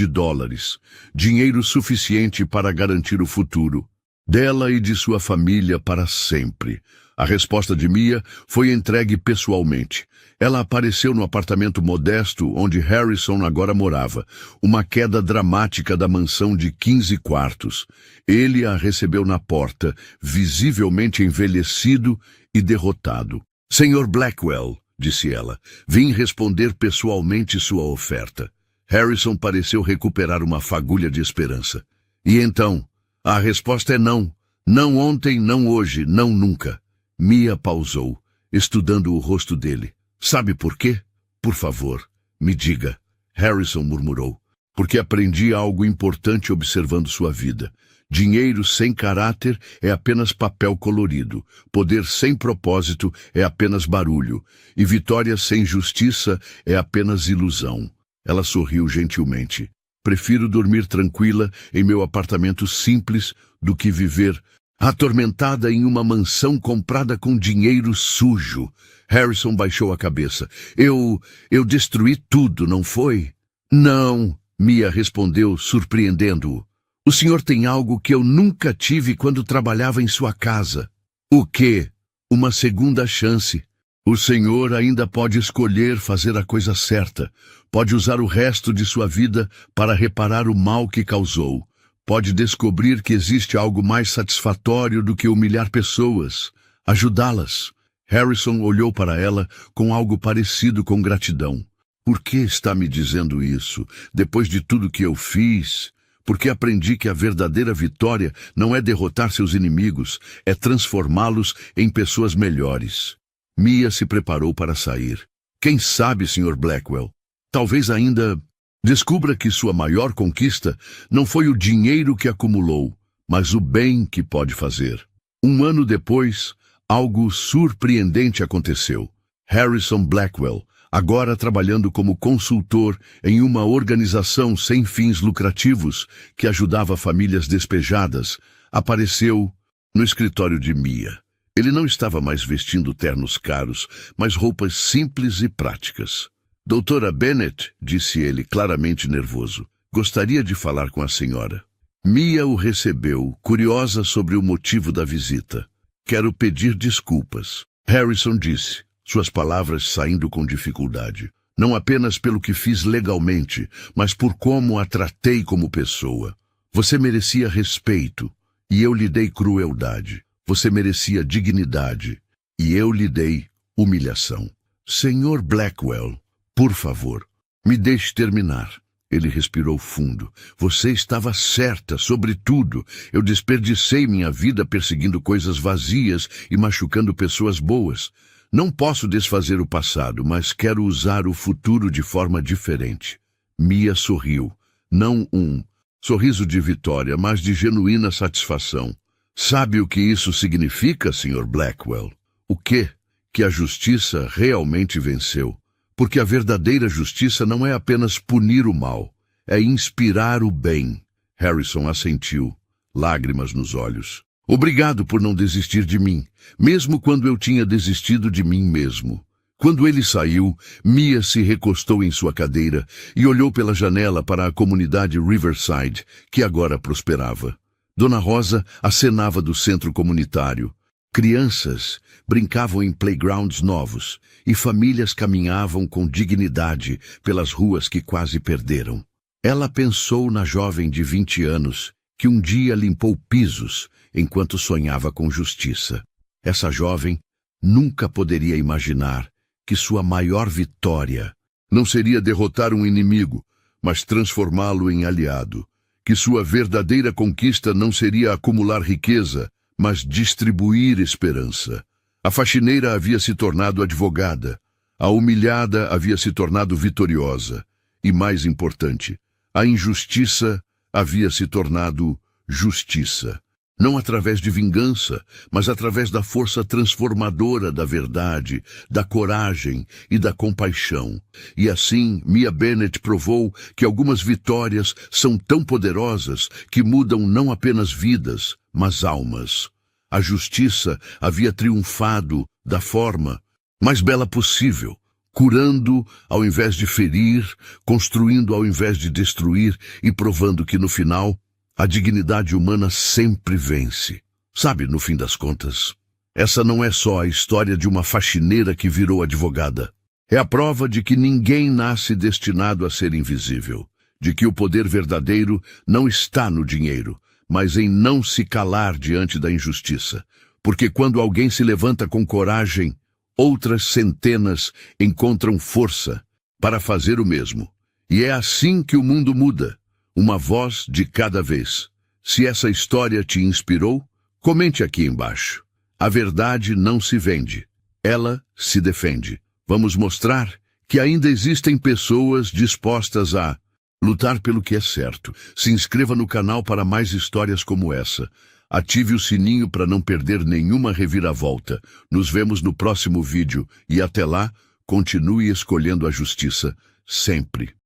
dinheiro suficiente para garantir o futuro dela e de sua família para sempre. A resposta de Mia foi entregue pessoalmente. Ela apareceu no apartamento modesto onde Harrison agora morava, uma queda dramática da mansão de 15 quartos. Ele a recebeu na porta, visivelmente envelhecido e derrotado. "Senhor Blackwell", disse ela, "vim responder pessoalmente sua oferta." Harrison pareceu recuperar uma fagulha de esperança. "E então?" "A resposta é não. Não ontem, não hoje, não nunca." Mia pausou, estudando o rosto dele. "Sabe por quê? Por favor, me diga." Harrison murmurou. "Porque aprendi algo importante observando sua vida. Dinheiro sem caráter é apenas papel colorido. Poder sem propósito é apenas barulho. E vitória sem justiça é apenas ilusão." Ela sorriu gentilmente. "Prefiro dormir tranquila em meu apartamento simples do que viver atormentada em uma mansão comprada com dinheiro sujo." Harrison baixou a cabeça. Eu destruí tudo, não foi?" "Não", Mia respondeu, surpreendendo-o. "O senhor tem algo que eu nunca tive quando trabalhava em sua casa." "O quê?" "Uma segunda chance. O senhor ainda pode escolher fazer a coisa certa. Pode usar o resto de sua vida para reparar o mal que causou. Pode descobrir que existe algo mais satisfatório do que humilhar pessoas, ajudá-las." Harrison olhou para ela com algo parecido com gratidão. "Por que está me dizendo isso? Depois de tudo que eu fiz? Porque aprendi que a verdadeira vitória não é derrotar seus inimigos, é transformá-los em pessoas melhores." Mia se preparou para sair. "Quem sabe, Sr. Blackwell? Talvez ainda descubra que sua maior conquista não foi o dinheiro que acumulou, mas o bem que pode fazer." 1 ano depois, algo surpreendente aconteceu. Harrison Blackwell, agora trabalhando como consultor em uma organização sem fins lucrativos que ajudava famílias despejadas, apareceu no escritório de Mia. Ele não estava mais vestindo ternos caros, mas roupas simples e práticas. "Doutora Bennett", disse ele, claramente nervoso, "gostaria de falar com a senhora." Mia o recebeu, curiosa sobre o motivo da visita. "Quero pedir desculpas", Harrison disse, suas palavras saindo com dificuldade. "Não apenas pelo que fiz legalmente, mas por como a tratei como pessoa. Você merecia respeito, e eu lhe dei crueldade. Você merecia dignidade, e eu lhe dei humilhação." "Senhor Blackwell, por favor, me deixe terminar." Ele respirou fundo. "Você estava certa sobre tudo. Eu desperdicei minha vida perseguindo coisas vazias e machucando pessoas boas. Não posso desfazer o passado, mas quero usar o futuro de forma diferente." Mia sorriu. Não um sorriso de vitória, mas de genuína satisfação. "Sabe o que isso significa, Sr. Blackwell?" "O quê?" "Que a justiça realmente venceu. Porque a verdadeira justiça não é apenas punir o mal, é inspirar o bem." Harrison assentiu, lágrimas nos olhos. "Obrigado por não desistir de mim, mesmo quando eu tinha desistido de mim mesmo." Quando ele saiu, Mia se recostou em sua cadeira e olhou pela janela para a comunidade Riverside, que agora prosperava. Dona Rosa acenava do centro comunitário. Crianças brincavam em playgrounds novos e famílias caminhavam com dignidade pelas ruas que quase perderam. Ela pensou na jovem de 20 anos que um dia limpou pisos enquanto sonhava com justiça. Essa jovem nunca poderia imaginar que sua maior vitória não seria derrotar um inimigo, mas transformá-lo em aliado. Que sua verdadeira conquista não seria acumular riqueza, mas distribuir esperança. A faxineira havia se tornado advogada, a humilhada havia se tornado vitoriosa, e mais importante, a injustiça havia se tornado justiça. Não através de vingança, mas através da força transformadora da verdade, da coragem e da compaixão. E assim, Mia Bennett provou que algumas vitórias são tão poderosas que mudam não apenas vidas, mas almas. A justiça havia triunfado da forma mais bela possível, curando ao invés de ferir, construindo ao invés de destruir e provando que no final a dignidade humana sempre vence. Sabe, no fim das contas, essa não é só a história de uma faxineira que virou advogada. É a prova de que ninguém nasce destinado a ser invisível, de que o poder verdadeiro não está no dinheiro, mas em não se calar diante da injustiça. Porque quando alguém se levanta com coragem, outras centenas encontram força para fazer o mesmo. E é assim que o mundo muda. Uma voz de cada vez. Se essa história te inspirou, comente aqui embaixo. A verdade não se vende, ela se defende. Vamos mostrar que ainda existem pessoas dispostas a lutar pelo que é certo. Se inscreva no canal para mais histórias como essa. Ative o sininho para não perder nenhuma reviravolta. Nos vemos no próximo vídeo e até lá, continue escolhendo a justiça, sempre.